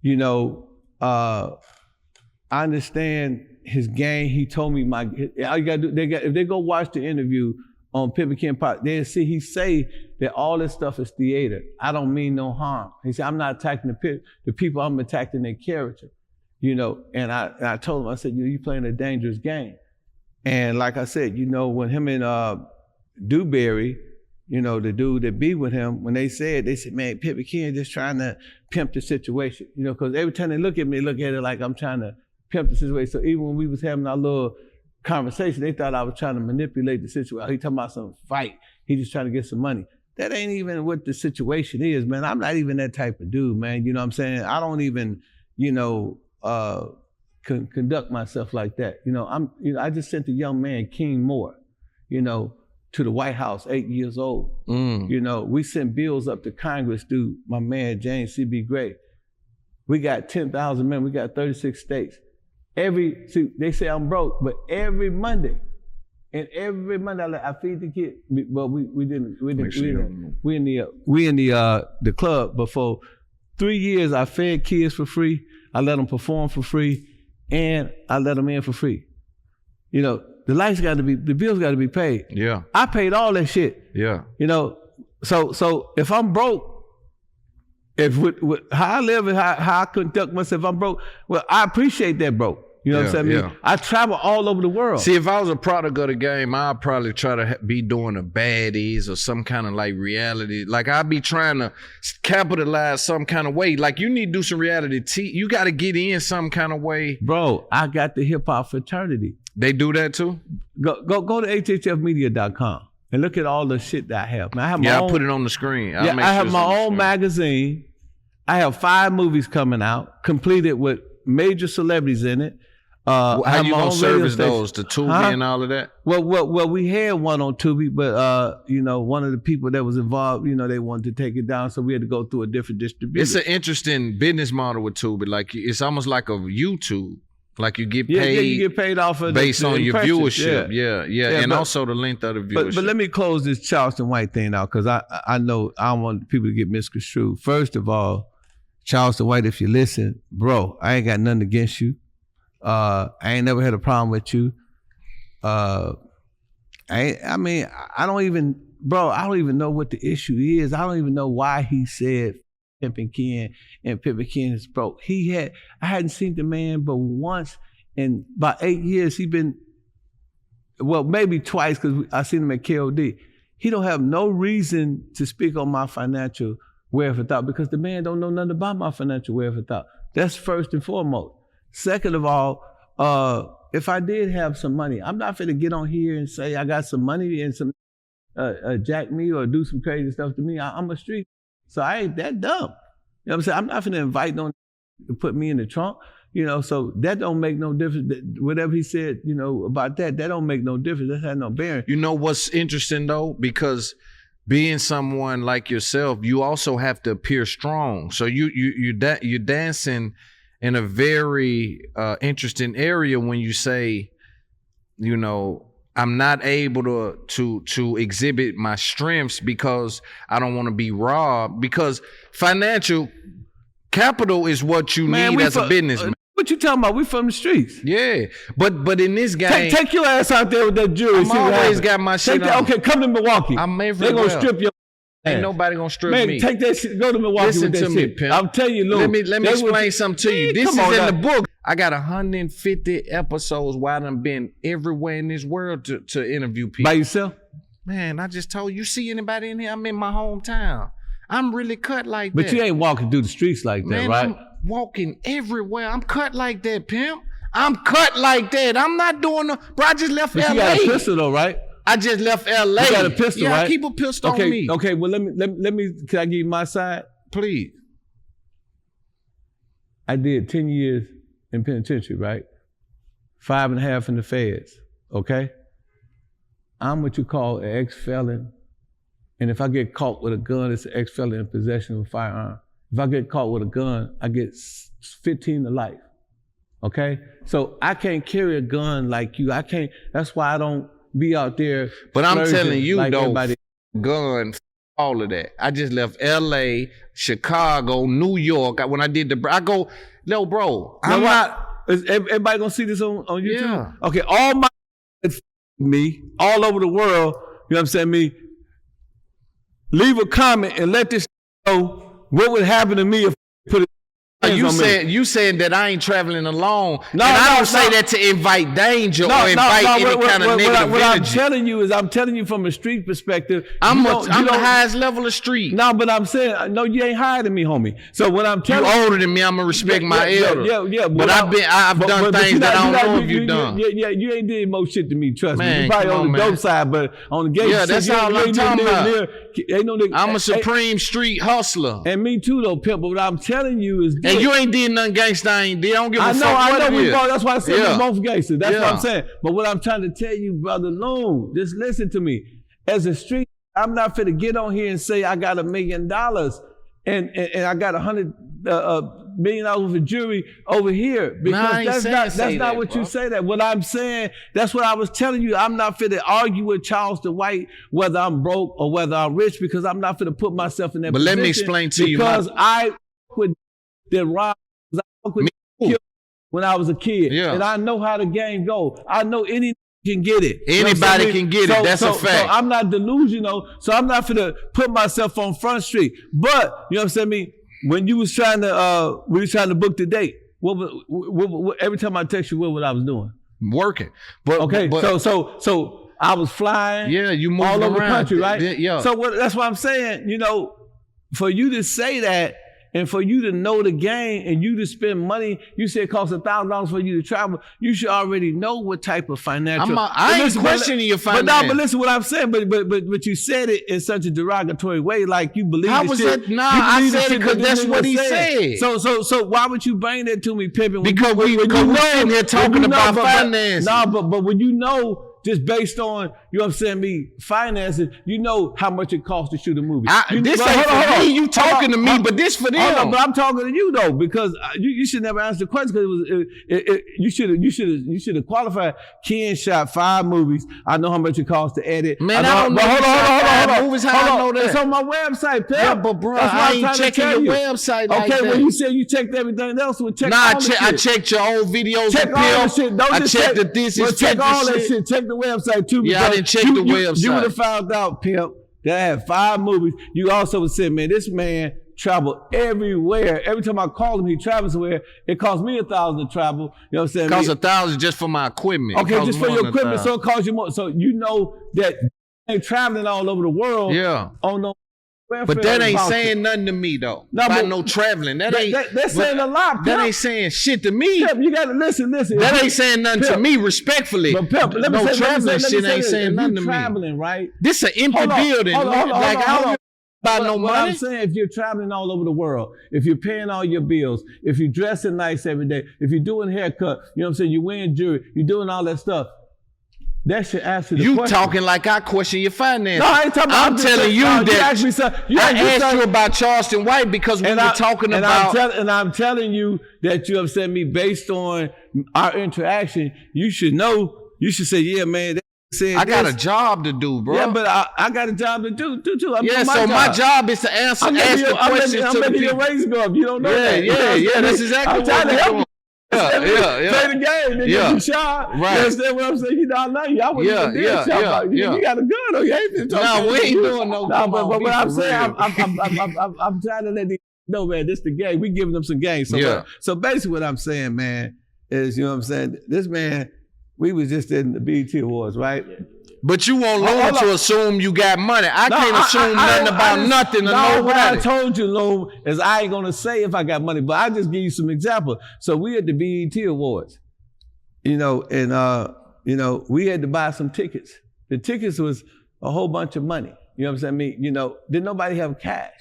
You know, I understand his game. He told me all you gotta do, if they go watch the interview on Pimpin Ken Pot, they'll see he say that all this stuff is theater. I don't mean no harm. He said, I'm not attacking the people, I'm attacking their character. You know, and I told him, I said, you playing a dangerous game. And like I said, you know, when him and Dewberry, you know, the dude that be with him, when they said, man, Pimpin Ken just trying to pimp the situation. You know, because every time they look at me, look at it like I'm trying to pimp the situation. So even when we was having our little conversation, they thought I was trying to manipulate the situation. He talking about some fight. He just trying to get some money. That ain't even what the situation is, man. I'm not even that type of dude, man. You know what I'm saying? I don't even, you know, conduct myself like that. You know, I just sent the young man, King Moore, you know, to the White House, 8 years old. You know, we sent bills up to Congress through my man, James C.B. Gray. We got 10,000 men, we got 36 states. See, they say I'm broke, but every Monday, I feed the kid. Well, we in the club, but for 3 years I fed kids for free. I let them perform for free, and I let them in for free. You know, the bills got to be paid. Yeah, I paid all that shit. Yeah, you know, so if I'm broke, if with how I live and how I conduct myself, if I'm broke, well, I appreciate that broke. You know what I'm saying? I travel all over the world. See, if I was a product of the game, I'd probably try to be doing a baddies or some kind of like reality. Like I'd be trying to capitalize some kind of way. Like you need to do some reality. You got to get in some kind of way. Bro, I got the hip hop fraternity. They do that too? Go to hhfmedia.com and look at all the shit that I have. Now, I have my own, I'll put it on the screen. I have my own magazine. I have 5 movies coming out, completed with major celebrities in it. How you gonna service those to Tubi and all of that? Well, we had one on Tubi, but you know, one of the people that was involved, you know, they wanted to take it down, so we had to go through a different distribution. It's an interesting business model with Tubi. Like it's almost like a YouTube. Like you get paid. Yeah, you get paid off of based on your viewership. Yeah, and also the length of the viewership. But let me close this Charleston White thing out, because I know I don't want people to get misconstrued. First of all, Charleston White, if you listen, bro, I ain't got nothing against you. I ain't never had a problem with you. I don't even know what the issue is. I don't even know why he said Pimpin Ken and Pimpin Ken is broke. I hadn't seen the man but once in about 8 years. He been, well, maybe twice, because I seen him at KOD. He don't have no reason to speak on my financial wherewithal, because the man don't know nothing about my financial wherewithal. That's first and foremost. Second of all, if I did have some money, I'm not finna get on here and say I got some money and some jack me or do some crazy stuff to me. I'm a street, so I ain't that dumb. You know what I'm saying? I'm not finna invite no to put me in the trunk. You know, so that don't make no difference. Whatever he said, you know, about that don't make no difference. That had no bearing. You know what's interesting though? Because being someone like yourself, you also have to appear strong. So you're dancing in a very interesting area when you say, you know, I'm not able to exhibit my strengths because I don't want to be robbed. Because financial capital is what you need as a businessman. What you talking about? We from the streets. Yeah, but in this game, take your ass out there with that jewelry. I'm always got my shit on. Okay, come to Milwaukee. I'm everywhere. They gonna strip your. Ain't nobody gonna strip me. Take that shit. Go to Milwaukee. Listen with that to me, shit. Pimp. I'm telling you, Loon. Let me explain something to you. This is in the book. I got 150 episodes where I done been everywhere in this world to interview people. By yourself? Man, I just told you. See anybody in here? I'm in my hometown. I'm really cut like that. But you ain't walking through the streets like that, man, right? I'm walking everywhere. I'm cut like that, Pimp. I'm cut like that. I'm not doing no. Bro, I just left LA. You got a pistol though, right? I just left LA. You got a pistol, right? I keep a pistol on me. Okay, well let me. Can I give you my side? Please. I did 10 years in penitentiary, right? 5.5 in the feds. Okay. I'm what you call an ex-felon, and if I get caught with a gun, it's an ex-felon in possession of a firearm. If I get caught with a gun, I get 15 to life. Okay? So I can't carry a gun like you. I can't, that's why I don't be out there. But I'm telling you like though, everybody. gun, all of that. I just left LA, Chicago, New York. When I did I go, no, bro. I'm not. Is everybody gonna see this on YouTube? Yeah. Okay, all my me all over the world, you know what I'm saying? Me, leave a comment and let this know what would happen to me if I put it. You said that I ain't traveling alone. No, and I don't say that to invite danger or invite any kind of negative what energy. I'm telling you is, I'm telling you from a street perspective. I'm the highest level of street. No, but I'm saying, no, you ain't higher than me, homie. So what I'm telling you, older than me, I'm gonna respect my elder. Yeah. But I've done things that I don't know if you've done. Yeah, you ain't did more shit than me. Trust me. You probably on the dope side, but on the gay side, that's all I'm talking about. I'm a supreme street hustler. And me too, though, Pimp. But what I'm telling you is this. And you ain't did nothing gangsta I ain't did. I don't give a fuck I what know it is. That's why I said we both gangsters. That's what I'm saying. But what I'm trying to tell you, brother Loon, just listen to me. as a street, I'm not finna get on here and say I got $1 million and I got $100 million worth of jewelry over here, because that's not what you say that. What I'm saying, that's what I was telling you. I'm not finna argue with Charleston White whether I'm broke or whether I'm rich, because I'm not finna put myself in that position. But let me explain to you. Because I with the rob, when I was a kid, and I know how the game go. I know any can get it. Anybody can get it. That's a fact. So I'm not delusional. So I'm not finna put myself on Front Street. But you know what I'm saying? Me, when you was trying to book the date, what every time I text you, what I was doing? Working. But okay. So I was flying. Yeah, you moved all over the country, right? Yeah. So that's what I'm saying. You know, for you to say that, and for you to know the game, and you to spend money, you said it costs $1,000 for you to travel. You should already know what type of financial. I ain't questioning your finance. But listen, what I'm saying. But you said it in such a derogatory way, like you believe. How was that? Nah, I said it because that's what he said. So why would you bring that to me, Pimpin? Because we're in here talking about finance. No, but when you know. Just based on, you know what I'm saying, me finances, you know how much it costs to shoot a movie. This ain't for me, you talking to me, but this for them. But I'm talking to you though, because you should never answer the question, because you should have qualified. Ken shot 5 movies. I know how much it costs to edit. Man, I don't know. Hold on. Movies, how I know that? It's on my website, Pep. Yeah, but bro, I ain't checking your website like that. Okay, well you said you checked everything else. Well, check all the shit. I checked your old videos. Check all the shit. Don't just check that this is check all that shit. Check the website too. Yeah, I didn't check the website. You would have found out, Pimp, that I had 5 movies. You also said, man, this man traveled everywhere. Every time I call him, he travels somewhere. It costs me $1,000 to travel. You know what I'm saying? It costs $1,000 just for my equipment. Okay, just for your equipment, so it costs you more. So you know that ain't traveling all over the world. Yeah. On no. But that ain't saying nothing to me though. About no traveling. That's saying a lot. Pimp. That ain't saying shit to me. Pimp, you gotta listen. That ain't saying nothing to me, respectfully. But Pimp, let me no say, traveling shit ain't saying nothing to me. Traveling, right? This an empty building. I don't buy no money. What I'm saying, if you're traveling all over the world, if you're paying all your bills, if you're dressing nice every day, if you're doing haircut, you know what I'm saying, you're wearing jewelry, you're doing all that stuff. That should answer the question. You talking like I question your finances. No, I ain't talking about. I'm telling you that. I asked you about Charleston White because we were talking about. And I'm telling you that you upset me based on our interaction. You should know. You should say, yeah, man. I got a job to do, bro. Yeah, but I got a job to do too. My job is to ask the questions to the people. I'm making your race go up. You don't know that. Yeah. That's exactly what I'm doing. Play the game, nigga. You shot. Right. You understand what I'm saying? You know, I love you. I wouldn't even shot. You got a gun on you. No, we ain't doing no. But what I'm saying, I'm trying to let these know, man, this the game. We giving them some game. So basically what I'm saying, man, is, you know what I'm saying? This man, we was just in the BET Awards, right? But you want Loon to assume you got money. I can't assume nothing about nothing. What I told you, Loon, is I ain't gonna say if I got money, but I just give you some examples. So we at the BET Awards, you know, and you know, we had to buy some tickets. The tickets was a whole bunch of money. You know what I'm saying? You know, didn't nobody have cash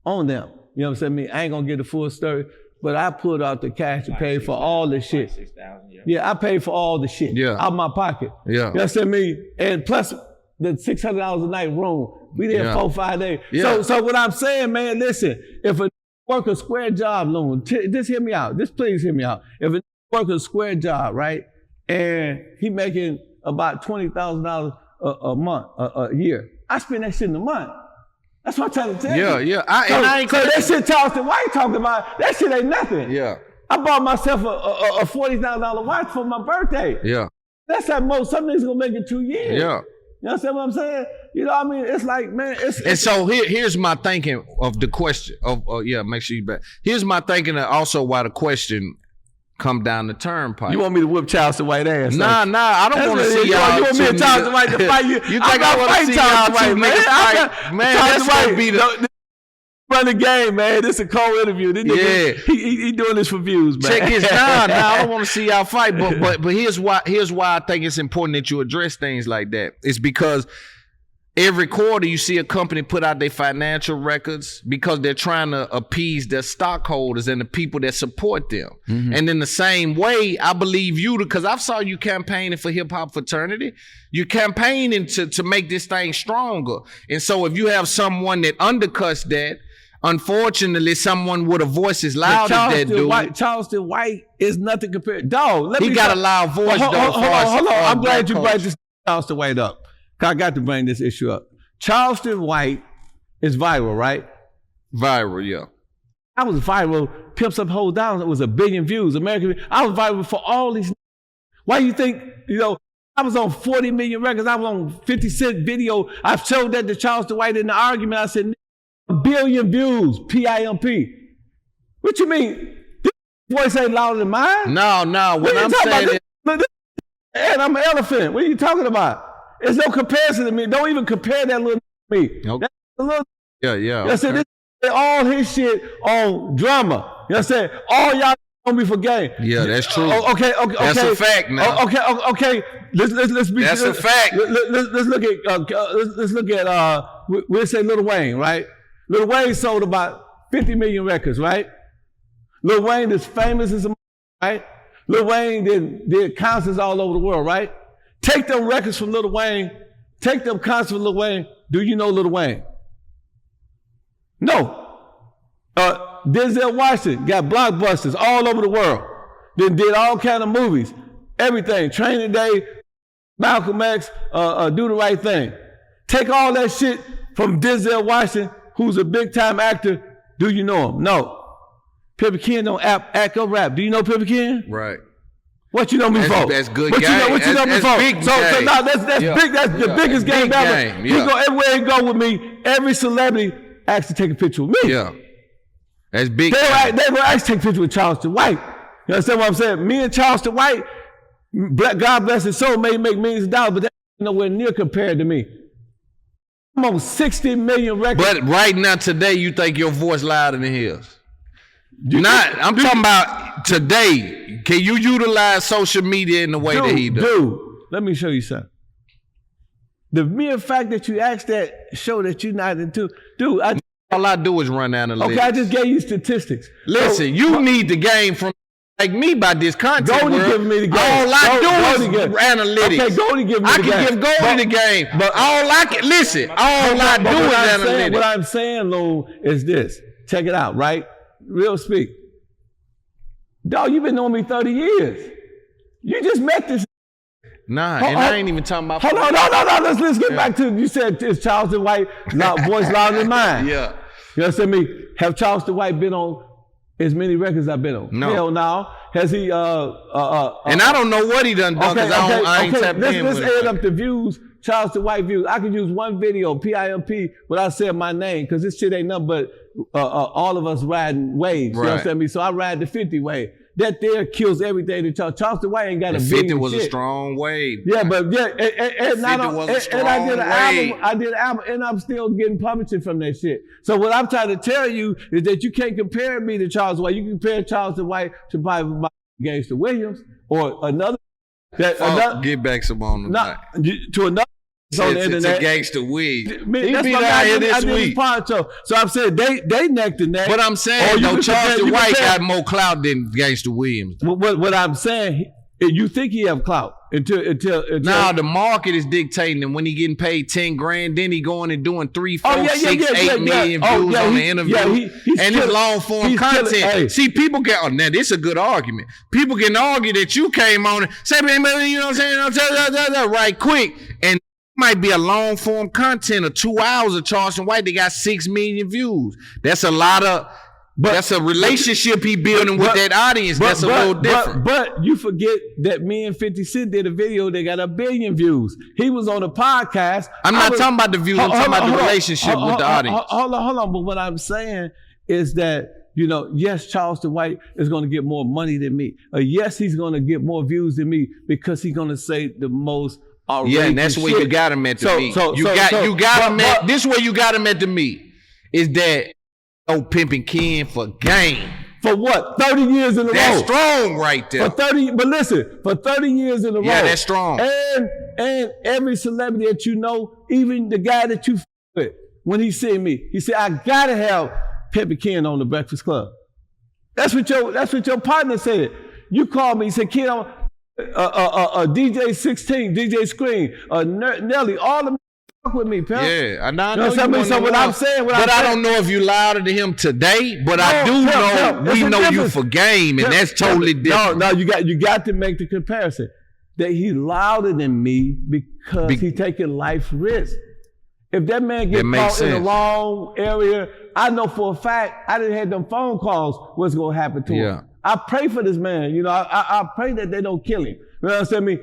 on them. You know what I'm saying? I ain't gonna get the full story, but I pulled out the cash to pay for all the shit. 6,000, yeah, I paid for all the shit out of my pocket. Yeah. You know what I'm saying? And plus the $600 a night room. We there 4 or 5 days. Yeah. So what I'm saying, man, listen, if a work a square job, Loon, just hear me out. Just please hear me out. If a work a square job, right, and he making about $20,000 a month, a year, I spend that shit in a month. That's what I'm trying to tell you. Yeah. So that shit Charleston White talking about, that shit ain't nothing. Yeah. I bought myself a $40,000 watch for my birthday. Yeah. That's at most. Some niggas gonna make it 2 years. Yeah. You understand what I'm saying? You know what I mean? It's like, man, And so here's my thinking of the question of, make sure you back. Here's my thinking of also why the question come down the turnpike. You want me to whip Charleston White ass? Nah, I don't want to see y'all. You want me to Charleston White to fight you? You think I want to see y'all two niggas fight? Man, that's gonna be the... Run the game, man. This is a co-interview. This nigga, he doing this for views, man. Check his down. Now I don't want to see y'all fight, but here's why I think it's important that you address things like that. It's because every quarter you see a company put out their financial records because they're trying to appease their stockholders and the people that support them. And in the same way, I believe you, because I saw you campaigning for hip hop fraternity. You're campaigning to make this thing stronger. And so if you have someone that undercuts that, unfortunately, someone with a voice as loud as that dude. Charleston White is nothing compared. Dog, he got a loud voice, though. Hold on. I'm glad you brought this Charleston White up. I got to bring this issue up. Charleston White is viral, right? Viral, yeah. I was viral. Pimps Up, Hold Down. It was 1 billion views. I was viral for all these. Why you think, I was on 40 million records. I was on 50 Cent video. I showed that to Charleston White in the argument. I said, 1 billion views, P-I-M-P. What you mean? This voice ain't louder than mine? No. What I'm saying is... And I'm an elephant. What are you talking about? There's no comparison to me. Don't even compare that little to me. Okay. That's a little. Yeah. I said, this all his shit on drama. You know what I'm saying? All y'all gonna be for game. Yeah, that's true. Okay. That's a fact now. Okay. Let's be. That's a fact. Let's look at we'll say Lil Wayne, right? Lil Wayne sold about 50 million records, right? Lil Wayne is famous as a, right? Lil Wayne did concerts all over the world, right? Take them records from Lil Wayne, take them concerts from Lil Wayne. Do you know Lil Wayne? No. Denzel Washington got blockbusters all over the world. Then did all kind of movies, everything. Training Day, Malcolm X, Do the Right Thing. Take all that shit from Denzel Washington, who's a big time actor. Do you know him? No. Pimpin Ken don't act or rap. Do you know Pimpin Ken? Right. What you know me for? That's good what game. What you know me for? So now that's big. That's the biggest game ever. Game. He go everywhere he go with me. Every celebrity asks to take a picture with me. Yeah. That's big. They will ask to take a picture with Charleston White. You understand what I'm saying? Me and Charleston White, God bless his soul, may make millions of dollars, but that's nowhere near compared to me. I'm on 60 million records. But right now, today, you think your voice louder than his? I'm talking about today. Can you utilize social media in the way that he does? Dude, let me show you something. The mere fact that you asked that show that you're not into. Dude, all I do is run analytics. Okay, I just gave you statistics. Listen, you need the game from like me by this content. Goldie giving me the game. All I do is analytics. Okay, Goldie giving me the game. I can give Goldie the game, but all I do is analytics. What I'm saying, Loon, is this. Check it out, right? Real speak. Dog, you've been knowing me 30 years. You just met this. Nah, I ain't even talking about. Hold on, no. Let's get back to, you said it's Charleston White, voice louder than mine. Yeah. You understand me? Have Charleston White been on as many records I've been on? No. Hell no. Has he, and I don't know what he done because I ain't tapped in with it. Let's add up the views, Charleston White views. I could use one video, PIMP, without saying my name, because this shit ain't nothing but all of us riding waves. Right. You understand me? So I ride the 50 wave. That there kills everything that Charleston White ain't got a billion 50 was shit. a strong wave. Yeah, but and I did an album, and I'm still getting publishing from that shit. So what I'm trying to tell you is that you can't compare me to Charleston White. You can compare Charleston White to probably Gangsta Williams or another. Get back some on the night. To another. On the internet. To Gangsta Wig. He be out here this week. So I'm saying they neck to neck. But I'm saying though, Charleston White got more clout than Gangsta Williams. What I'm saying, you think he have clout until now the market is dictating, and when he getting paid 10 grand, then he going and doing 3, 4, 6, 8 million views on the interview, and his long form content. See, people get now this is a good argument. People can argue that you came on and say, you know what I'm saying, right quick, and might be a long form content of 2 hours of Charleston White. They got 6 million views. That's a lot of. That's a relationship he building with that audience. That's a little different. But you forget that me and 50 Cent did a video that got 1 billion views. He was on a podcast. I'm not talking about the views. I'm talking about the relationship with the audience. Hold on. But what I'm saying is that, yes, Charleston White is going to get more money than me. Yes, he's going to get more views than me because he's going to say the most. Yeah, and that's where you got him at to me. This way you got him at to me is that Pimpin Ken for game. For what? 30 years in a row. That's strong right there. For 30, but listen, for 30 years in a row. Yeah, that's strong. And every celebrity that you know, even the guy that you with, when he seen me, he said, I gotta have Pimpin Ken on the Breakfast Club. That's what your partner said. You called me, he said, Ken, DJ 16, DJ Screen, Nelly, all of them fuck with me, pal. Yeah, I know. So what I'm saying, I don't know if you louder to him today, but I do know we know you for game, and that's totally different. No, you got to make the comparison that he's louder than me because he's taking life risks. If that man gets caught in the wrong area, I know for a fact I didn't have them phone calls what's gonna happen to him. I pray for this man, you know. I pray that they don't kill him. You know what I'm saying?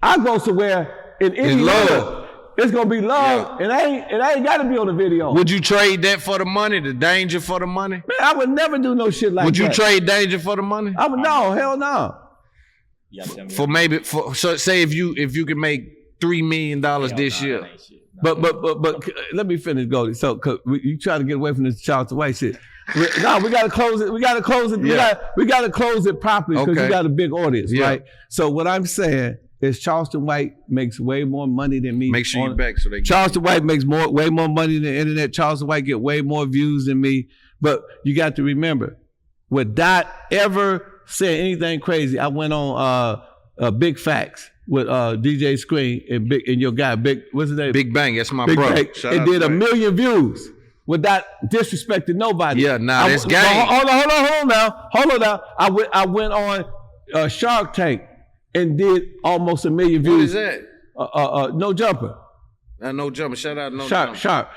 I go somewhere in Indiana. It's gonna be love, and I ain't gotta be on the video. Would you trade that for the money, the danger for the money? Man, I would never do no shit like that. Would you trade danger for the money? I would no, hell no. So say if you could make $3 million this year. But let me finish, Goldie. So cause you try to get away from this Charleston White shit. We gotta close it. We gotta close it. We gotta close it properly because you got a big audience, right? So what I'm saying is Charleston White makes way more money than me. Make sure you're back so they Charleston White makes way more money than the internet. Charleston White get way more views than me. But you got to remember, without ever saying anything crazy, I went on Big Facts with DJ Screen and your guy what's his name? Big Bang. That's my brother. It did 1 million views without disrespecting nobody. Yeah, that's game. Hold on now. I went on Shark Tank and did almost 1 million views. What is that? No Jumper. No Jumper. Shout out Sharp. Sharp.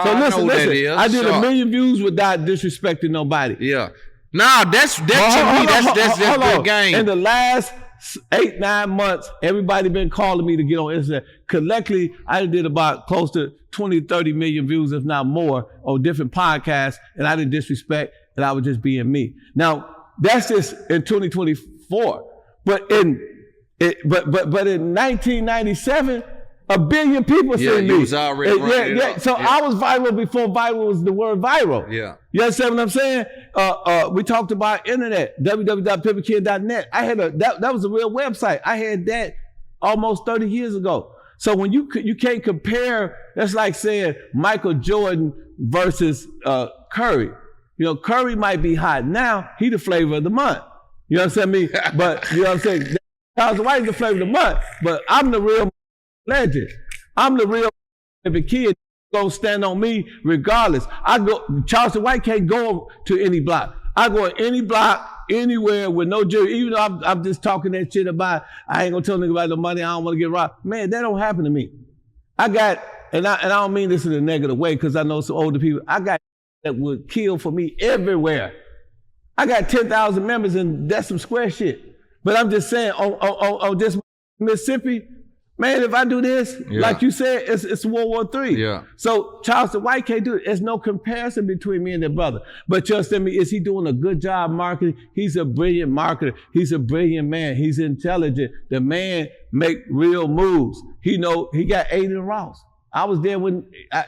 So listen. I did 1 million views without disrespecting nobody. Yeah. Nah, that's good game. In the last 8-9 months, everybody been calling me to get on Instagram. Collectively, I did about close to 20-30 million views, if not more, on different podcasts, and I didn't disrespect, and I was just being me. Now, that's just in 2024. But in 1997, 1 billion people seen me. You was already So I was viral before viral was the word viral. Yeah. You understand what I'm saying? We talked about internet, www.pimpinken.net. I had that was a real website. I had that almost 30 years ago. So when you can't compare, that's like saying Michael Jordan versus Curry. You know, Curry might be hot now. He the flavor of the month. You understand me? But you know what I'm saying? Charleston White is the flavor of the month. But I'm the real legend. I'm the real kid. Gonna stand on me regardless. Charleston White can't go to any block. I go to any block, anywhere with no jury. Even though I'm just talking that shit about, I ain't gonna tell nigga about the money, I don't wanna get robbed. Man, that don't happen to me. I got, and I don't mean this in a negative way because I know some older people, I got that would kill for me everywhere. I got 10,000 members and that's some square shit. But I'm just saying, on this Mississippi, man, if I do this, like you said, it's World War III. Yeah. So Charleston White can't do it. There's no comparison between me and that brother. But you understand me, is he doing a good job marketing? He's a brilliant marketer. He's a brilliant man. He's intelligent. The man make real moves. He got Aiden Ross. I was there when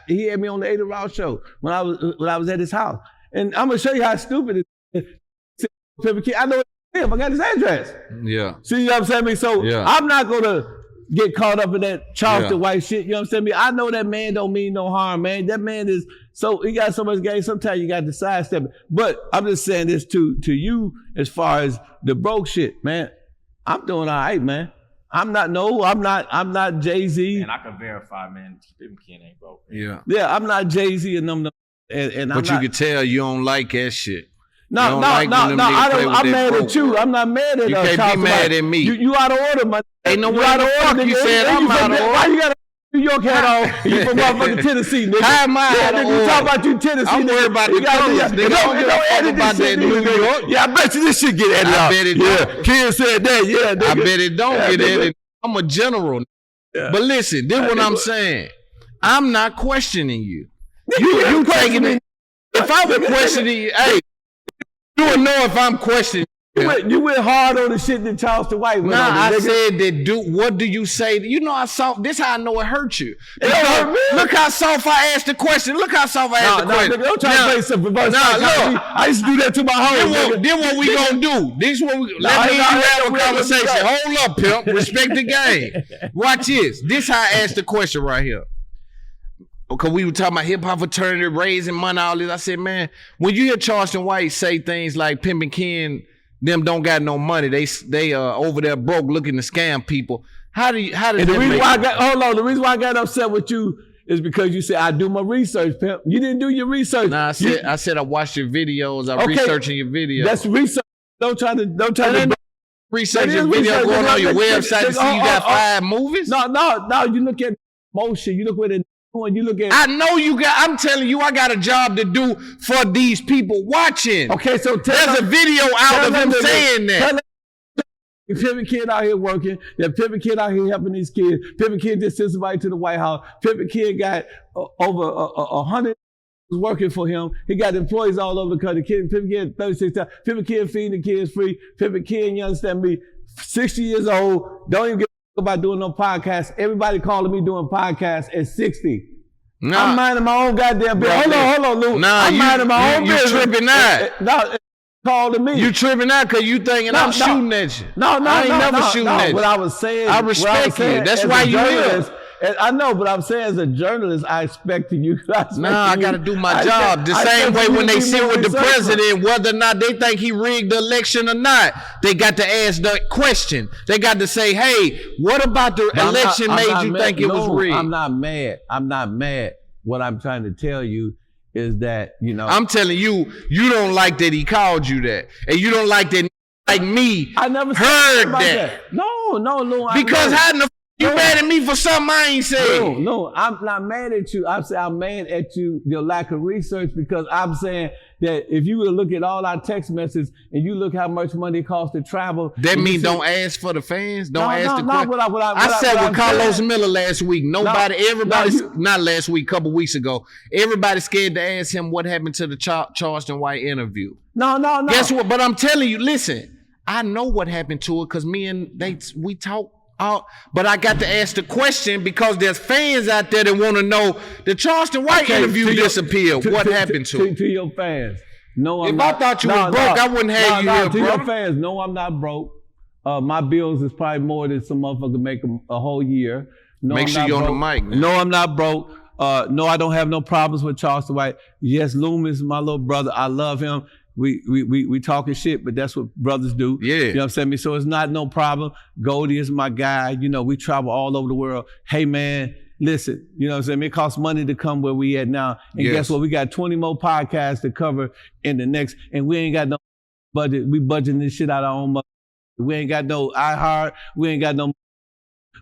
he had me on the Aiden Ross show when I was at his house. And I'm gonna show you how stupid it is. I know him. I got his address. Yeah. See what I'm saying? So I'm not gonna get caught up in that Charleston White shit. You know what I'm saying? I know that man don't mean no harm, man. That man he got so much game. Sometimes you got to sidestep it. But I'm just saying this to you as far as the broke shit, man. I'm doing all right, man. I'm not Jay-Z. And I can verify, man, Pimpin Ken ain't broke. Man. Yeah, I'm not Jay-Z and them. But you could tell you don't like that shit. No, I'm mad at you. I'm not mad at you. You can't be mad at me. You out of order, man. Ain't no way the fuck you said I'm out of order. Why you got a New York hat on? You from motherfucking Tennessee, nigga. How am I out of order? You talk about you Tennessee. I'm worried about the colors, nigga. Don't edit about that New York. Yeah, I bet you this shit get edited out. I bet it don't. Ken said that, nigga. I bet it don't get edited. I'm a general. But listen, this is what I'm saying. I'm not questioning you. You taking it. If I were questioning you, hey, you would know if I'm questioning you. You went hard on the shit that Charleston White went on. I said that. What do you say? You know, this how I know it hurt you. Look how soft I asked the question. Look how soft I asked the question. Nigga, don't try to play some reverse. Look, I used to do that to my hoes. Then what we gonna do? This what we let me have a conversation. Hold up, pimp. Respect the game. Watch this. This how I asked the question right here. Because we were talking about hip hop fraternity, raising money, all this. I said, man, when you hear Charleston White say things like Pimpin Ken, them don't got no money, they over there broke looking to scam people. How does the reason why the reason why I got upset with you is because you said I do my research, pimp. You didn't do your research. Nah, I said I watched your videos. I'm researching your videos. That's research. Don't try to research your video going on your website to see you got 5 movies. No. You look at motion. You look where the when you look at, I know you got. I'm telling you, I got a job to do for these people watching. Okay, so there's a video out of him saying that. Pimpin Ken out here working. That Pimpin Ken out here helping these kids. Pimpin Ken just sent somebody to the White House. Pimpin Ken got over 100 working for him. He got employees all over the country. Pimpin Ken 36 times. Pimpin Ken feeding the kids free. Pimpin Ken, you understand me? 60 years old. Don't even get about doing no podcasts. Everybody calling me doing podcasts at 60. Nah. I'm minding my own goddamn business. Hold on, Loon. Nah, I'm minding my own business. You tripping out. No, calling me. You tripping out because you thinking I'm shooting at you. I ain't never shooting at you. What I was saying. I respect you. That's why you live. I know, but I'm saying as a journalist, I expect you. I got to do my job. The same way when they sit with the president, whether or not they think he rigged the election or not, they got to ask that question. They got to say, hey, what about the election made you think it was rigged? I'm not mad. What I'm trying to tell you is that, you know. I'm telling you, you don't like that he called you that. And you don't like that like me I never heard that. No, Loon. Because how in the you mad at me for something I ain't said? No, I'm not mad at you. I'm mad at you, your lack of research, because I'm saying that if you were to look at all our text messages and you look how much money it costs to travel. That means don't ask for the fans? Don't ask the question? I said with Carlos Miller last week, everybody, not last week, a couple weeks ago, everybody scared to ask him what happened to the Charleston White interview. No. Guess what? But I'm telling you, listen, I know what happened to it because we talk. But I got to ask the question because there's fans out there that want to know the Charleston White interview disappeared. What happened to it? To your fans. No, I'm if not. I thought you was broke, I wouldn't have you here, to bro. Your fans, no, I'm not broke. My bills is probably more than some motherfucker make a whole year. No, Make sure you're on the mic, man. No, I'm not broke. No, I don't have no problems with Charleston White. Yes, Loon is my little brother. I love him. We talking shit, but that's what brothers do. Yeah. You know what I'm saying? So it's not no problem. Goldie is my guy. You know, we travel all over the world. Hey, man, listen, you know what I'm saying? It costs money to come where we at now. And guess what? We got 20 more podcasts to cover in the next, and we ain't got no budget. We budgeting this shit out of our own money. We ain't got no iHeart. We ain't got no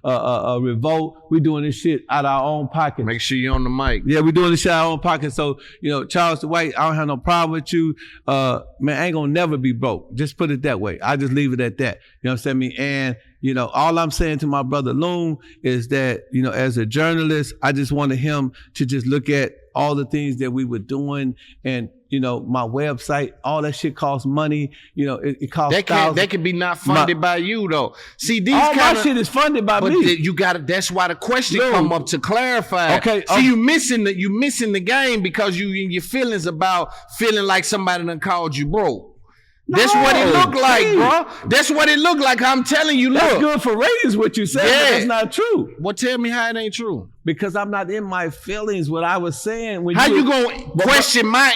Revolt. We doing this shit out of our own pocket. Make sure you're on the mic. Yeah, we doing this shit out of our own pocket. So, you know, Charleston White, I don't have no problem with you. Man, I ain't gonna never be broke. Just put it that way. I just leave it at that. You know what I'm saying? And, you know, all I'm saying to my brother Loon is that, you know, as a journalist, I just wanted him to just look at all the things that we were doing and, you know, my website, all that shit costs money. You know, it costs thousands. That could be not funded by you though. See, these all my shit is funded by me. You got that's why the question come up to clarify. Okay. See, you missing the game because you in your feelings about feeling like somebody done called you broke. That's what it looked like, bro. That's what it looked like. I'm telling you, look. That's good for ratings, what you said, but that's not true. Well, tell me how it ain't true. Because I'm not in my feelings. What I was saying. When how you gonna question my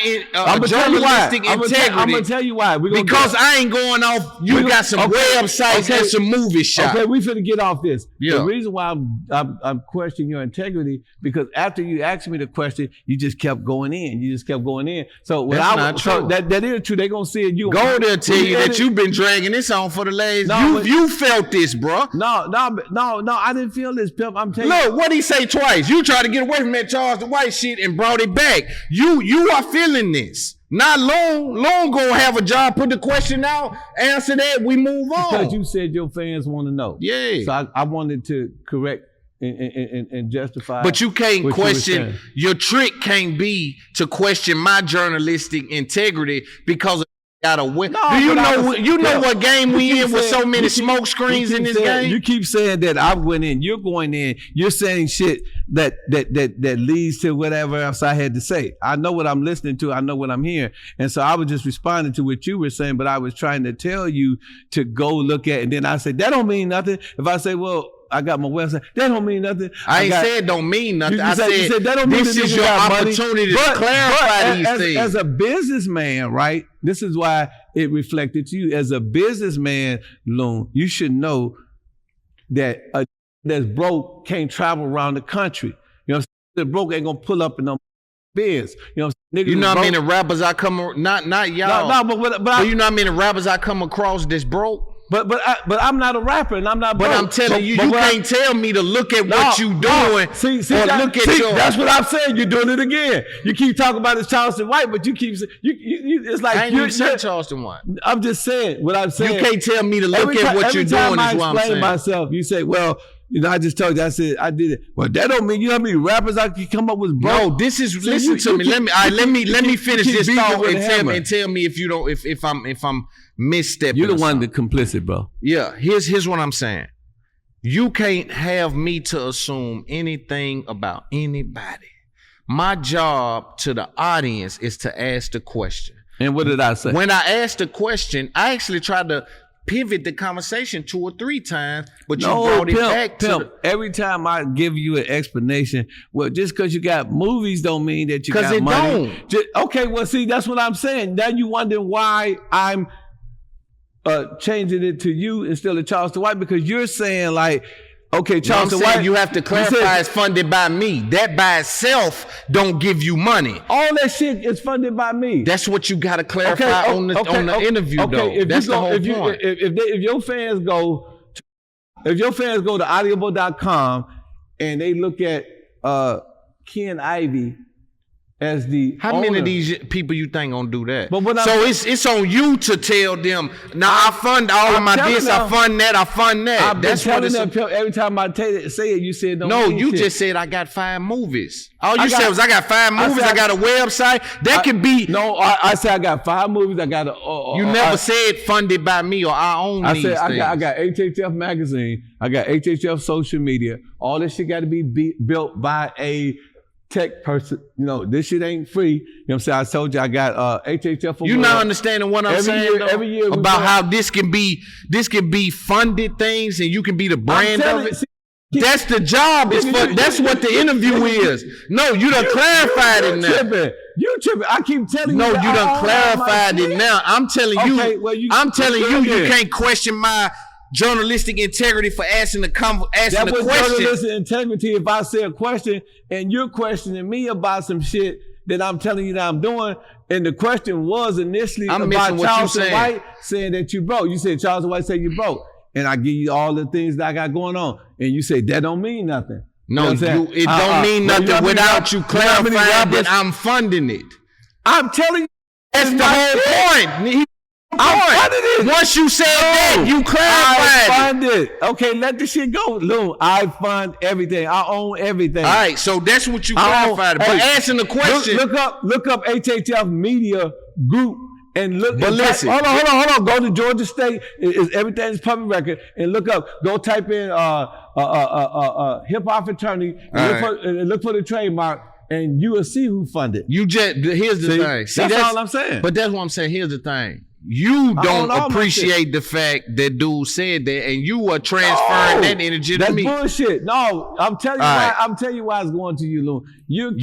journalistic integrity? I'm gonna tell you why. Because I ain't going off. You got some websites and some movie shots. Okay, we finna get off this. Yeah. The reason why I'm questioning your integrity because after you asked me the question, you just kept going in. So that's not true. That is true. They gonna see it. Go there tell you that you've been dragging this on for the last. You felt this, bro. No. I didn't feel this, Pimp. I'm telling you. Look, what he say twice. You tried to get away from that Charleston White shit and brought it back. You are feeling this. Not Loon gonna have a job, put the question out, answer that, we move on. Because you said your fans want to know. Yeah. So I wanted to correct and justify. But you can't question, your trick can't be to question my journalistic integrity because of got a win. No, do you know what game we in with so many smoke screens in this game? You keep saying that I went in, you're going in, you're saying shit that leads to whatever else I had to say. I know what I'm listening to, I know what I'm hearing. And so I was just responding to what you were saying, but I was trying to tell you to go look at it. And then I said, that don't mean nothing. If I say, well, I got my website, that don't mean nothing. I ain't said don't mean nothing. I said that don't mean this is your opportunity to clarify these things. As a businessman, right? This is why it reflected to you. As a businessman, Loon, you should know that a that's broke can't travel around the country. You know what I'm saying? The broke ain't gonna pull up in no biz. You know what I'm saying? You know how many rappers I come not y'all. No, but you know how many rappers I come across that's broke? But I'm not a rapper and I'm not broke. But I'm telling you, you can't tell me to look at what you doing. See, look at your. That's what I'm saying. You're doing it again. You keep talking about this Charleston White, but you keep you it's like I ain't even said Charleston White. I'm just saying what I'm saying. You can't tell me to look at what you're doing. Is what I'm saying. Myself, you say, well, you know, I just told you. I said I did it. Well, that don't mean you know how many rappers I can come up with, bro. No, this is listen to me. Let me finish this thought and tell me if you don't if I'm misstepping. You're the one that's complicit, bro. Yeah, here's what I'm saying. You can't have me to assume anything about anybody. My job to the audience is to ask the question. And what did I say? When I asked the question, I actually tried to pivot the conversation 2 or 3 times, but you brought it back to every time I give you an explanation, well, just because you got movies don't mean that you got money. Because it don't. Okay, well, see, that's what I'm saying. Now you wondering why I'm changing it to you instead of Charleston White, because you're saying like, okay, Charleston White. You have to clarify it's funded by me. That by itself don't give you money. All that shit is funded by me. That's what you got to clarify on the interview, though. That's the whole point. If your fans go to audible.com and they look at Ken Ivey as the how owner. many of these people you think gonna do that? But so it's on you to tell them. Now I fund all of my this. I fund that. I fund that. I've been telling them every time I say it. You said no. You just said I got 5 movies. All you said was I got 5 movies. I got a website. That could be. No, I said I got 5 movies. I got a. You never said funded by me or I own these things. I got HHF magazine. I got HHF social media. All this shit got to be built by a tech person. You know, this shit ain't free. You know what I'm saying? I told you I got HHF. You not understanding what I'm saying every year about how this can be funded things and you can be the brand of it. That's the job. That's what the interview is. No, you done clarified it now. You tripping. I keep telling you. No, you done clarified it now. I'm telling you. I'm telling you, you can't question my journalistic integrity for asking the question. That was journalistic integrity if I say a question and you're questioning me about some shit that I'm telling you that I'm doing, and the question was initially about Charleston White saying that you broke. You said Charleston White said you broke, and I give you all the things that I got going on, and you say that don't mean nothing. No, it don't mean nothing without you clarifying that I'm funding it. I'm telling you, that's the whole point. I funded it. Once you said that, you clarified I funded. Okay, let the shit go, Loon. I fund everything. I own everything. All right, so that's what you clarified. But answering the question, look up HHF Media Group and look. But listen, hold on. Go to Georgia State. Everything's public record and look up. Go type in hip hop fraternity and look for the trademark. And you will see who funded. Here's the thing. See, that's all I'm saying. But that's what I'm saying. Here's the thing. You don't appreciate the fact that dude said that, and you are transferring that energy to me. That's bullshit. No, I'm telling you why. I'm telling you why it's going to you, Loon. You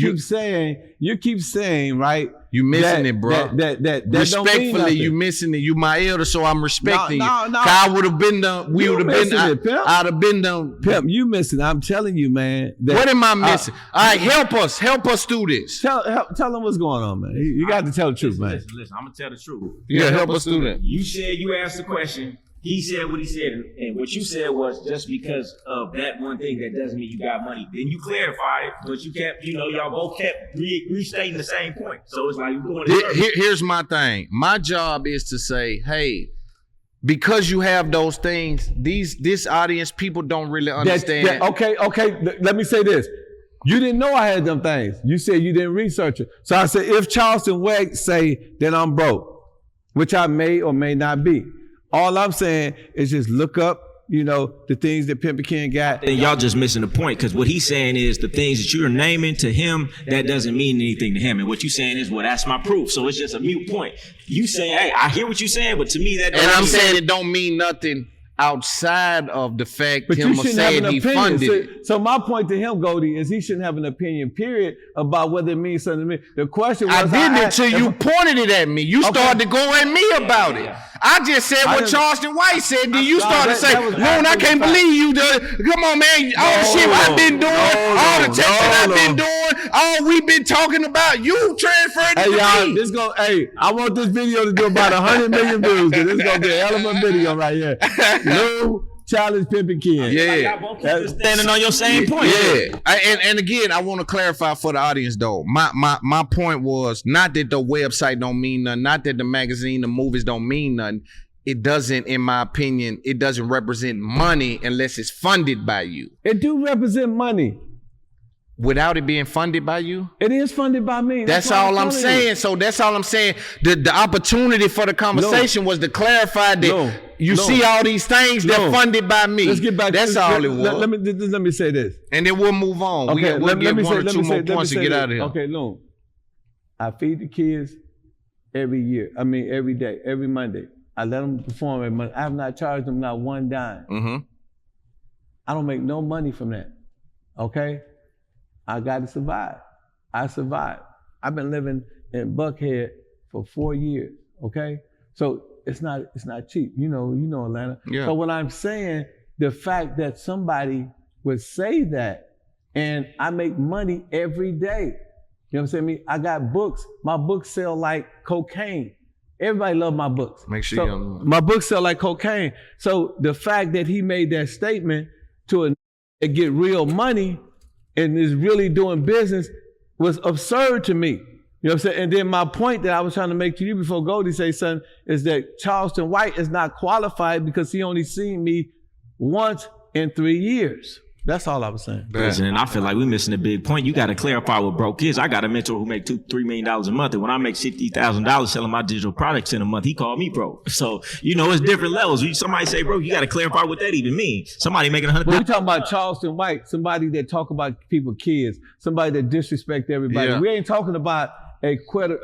keep saying, right? You missing it, bro. That respectfully, you missing it. You my elder, so I'm respecting you. I would have been done. We would have been. I'd have been done. Pimp, you missing. I'm telling you, man. What am I missing? All right, help us do this. Tell them what's going on, man. You got to tell the truth, man. Listen, I'm gonna tell the truth. Yeah, help us do that. You said you asked the question. He said what he said, and what you said was just because of that one thing that doesn't mean you got money. Then you clarified it, but you kept, y'all both kept restating the same point. So it's like you're doing it. Here's my thing. My job is to say, hey, because you have those things, this audience, people don't really understand. Okay. Let me say this. You didn't know I had them things. You said you didn't research it. So I said, if Charleston White say, then I'm broke. which I may or may not be. All I'm saying is just look up, you know, the things that Pimpin Ken got. And y'all just missing the point, because what he's saying is the things that you're naming to him, that doesn't mean anything to him. And what you're saying is, well, that's my proof. So it's just a mute point. You saying, hey, I hear what you're saying, but to me that. And I'm saying it don't mean nothing outside of the fact but him you shouldn't have saying an he opinion. funded it. So my point to him, Goldie, is he shouldn't have an opinion, period, about whether it means something to me. The question was, I didn't until you pointed it at me. You started to go at me about it. I just said what Charleston White said. Then you started to say, Loon, I can't believe you done. Come on, man. All the shit I've been doing, all the texting I've been doing, all we've been talking about, you transferred it to me. Hey, I want this video to do about 100 million views, because it's going to be a hell of a video right here. Loon challenge Pimpin Ken. Yeah. Y'all both keep standing on your same point. Yeah. And again, I want to clarify for the audience though. My point was not that the website don't mean nothing, not that the magazine, the movies don't mean nothing. It doesn't, in my opinion, it doesn't represent money unless it's funded by you. It do represent money. Without it being funded by you? It is funded by me. That's all I'm saying. So that's all I'm saying. The opportunity for the conversation was to clarify that you see all these things that funded by me. Let's get back. That's all it was. Let me say this. And then we'll move on. Okay, we'll get one or two more points to get out of here. Okay, Loon. I feed the kids every year. I mean, every day, every Monday. I let them perform every Monday. I have not charged them not one dime. Mm-hmm. I don't make no money from that. Okay? I got to survive. I survived. I've been living in Buckhead for 4 years. Okay, so it's not cheap. You know Atlanta. Yeah. So what I'm saying, the fact that somebody would say that, and I make money every day. You know what I'm saying? I got books. My books sell like cocaine. Everybody love my books. Make sure you my books sell like cocaine. So the fact that he made that statement to get real money and is really doing business was absurd to me. You know what I'm saying? And then my point that I was trying to make to you before Goldie say something is that Charleston White is not qualified because he only seen me once in 3 years. That's all I was saying. And I feel like we're missing a big point. You got to clarify what broke is. I got a mentor who make $2-3 million a month, and when I make $60,000 selling my digital products in a month, he called me broke. So it's different levels. Somebody say broke, you got to clarify what that even means. Somebody making $100,000. We're talking about Charleston White, somebody that talk about people, kids, somebody that disrespect everybody. Yeah. We ain't talking about a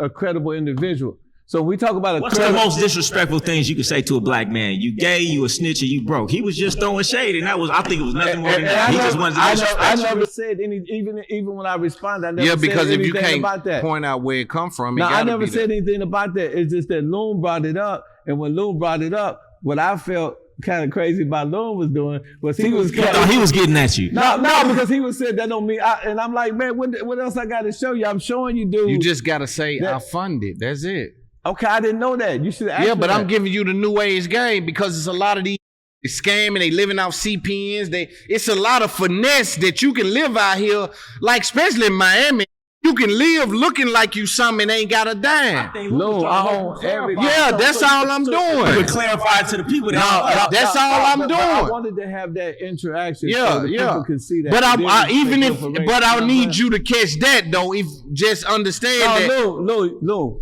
credible individual. So we talk about what's the most disrespectful things you could say to a black man? You gay, you a snitch, or you broke. He was just throwing shade, and I think it was nothing more than that. He just wanted to disrespect I never said any, even when I responded, I never said because if you anything can't about that. point out where it come from, I never said anything about that. It's just that Loon brought it up, and when Loon brought it up, what I felt kind of crazy about Loon was doing was he was getting at you. No, because he was said that don't mean and I'm like, man, what else I got to show you? I'm showing you, dude. You just got to say I funded. That's it. Okay, I didn't know that. You should ask but that. I'm giving you the new age game because it's a lot of these scamming, they living off CPNs. It's a lot of finesse that you can live out here, like especially in Miami. You can live looking like you something and ain't got a dime. No, I own every. Yeah, that's all I'm doing. To clarify to the people that that's all I'm doing. I wanted to have that interaction. Yeah, so people can see that. But I need you to catch that though. If just understand that. No.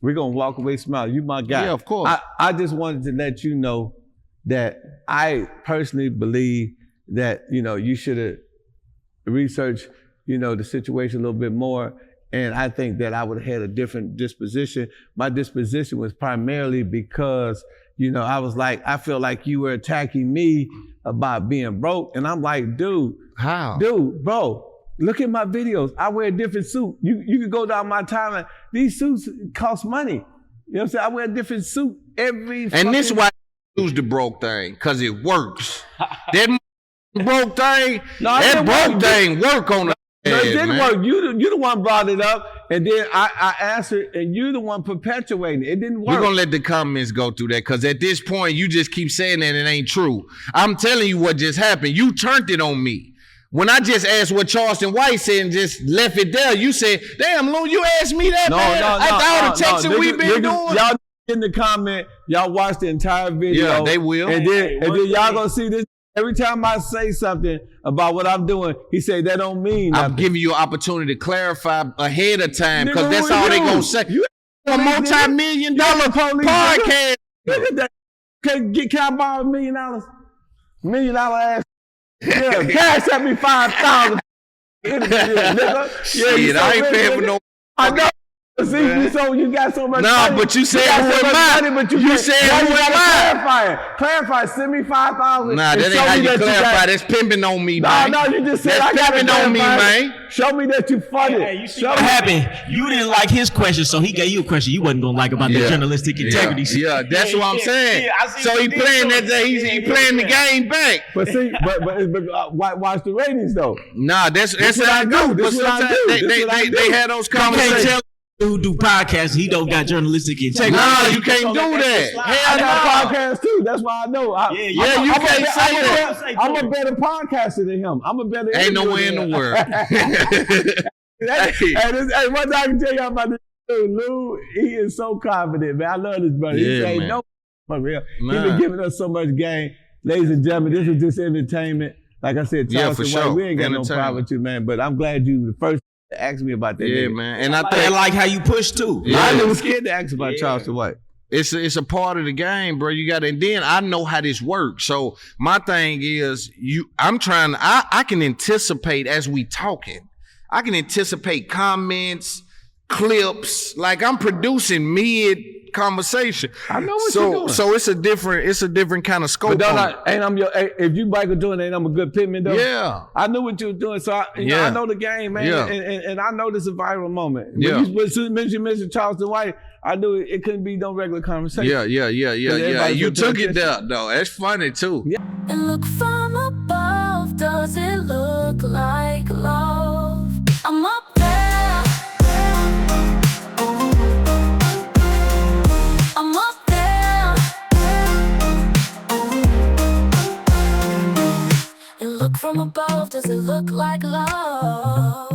We're going to walk away smiling. You my guy. Yeah, of course. I just wanted to let you know that I personally believe that, you should have researched, the situation a little bit more. And I think that I would have had a different disposition. My disposition was primarily because, I feel like you were attacking me about being broke. And I'm like, dude. How? Dude, bro. Look at my videos. I wear a different suit. You can go down my timeline. These suits cost money. You know what I'm saying? I wear a different suit every. And this why I use the broke thing, cause it works. That broke thing. That broke thing work on the. No, it didn't work. You the one brought it up, and then I answered, and you the one perpetuating it. It didn't work. We're gonna let the comments go through that, cause at this point you just keep saying that it ain't true. I'm telling you what just happened. You turned it on me. When I just asked what Charleston White said and just left it there, you said, damn, Loon, you asked me that, man. After all the texting we've been doing. Y'all in the comment, y'all watch the entire video. Yeah, they will. And then y'all gonna see this. Every time I say something about what I'm doing, he say that don't mean nothing. I'm giving you an opportunity to clarify ahead of time, because that's all they gonna say. a multi-million-dollar podcast. Look at that. Can I borrow $1 million? $1 million ass. Yeah, cash at me 5,000. Shit, I ain't paying for no. I know. See, so you got so much money. But you said who am I? You said who am I? Clarify. Send me 5,000. Nah, that ain't how you clarify. That's pimping on me, man. No, you just said I got pimping on me, man. Show me that you funded. Hey, you see what happened? You didn't like his question, so he gave you a question you wasn't gonna like about the journalistic integrity. Yeah, that's what I'm saying. So he playing that. He playing the game back. But see, but watch the ratings though. Nah, that's what I do. But sometimes they had those conversations. Who do podcasts? He don't got journalistic integrity. No, you can't do that. I got podcasts too. That's why I know. You can't say that. I'm a better podcaster than him. I'm a better. Ain't nowhere in the world. Hey, one thing I can tell you about this dude, Loon, he is so confident, man. I love this brother. He say no, for real. He been giving us so much game. Ladies and gentlemen, this is just entertainment. Like I said, Charleston White, we ain't got no problem with you, man. But I'm glad you the first to ask me about that. Yeah, nigga. Man. And I like how you push too. Yeah. I was scared to ask about Charleston White. It's a part of the game, bro. You got to, and then I know how this works. So my thing is, I can anticipate as we talking. I can anticipate comments, clips. Like I'm producing mid conversation. I know what you're doing. So it's a different kind of scope. But if you Michael Jordan, ain't I'm a good pitman though. Yeah. I knew what you were doing. So I know the game, man. Yeah. And I know this is a viral moment. Yeah. When you mentioned Charleston White, I knew it couldn't be no regular conversation. Yeah. You took it there though. That's funny too. Yeah. And look from above, does it look like love? I'm up there. I'm up there. And look from above, does it look like love?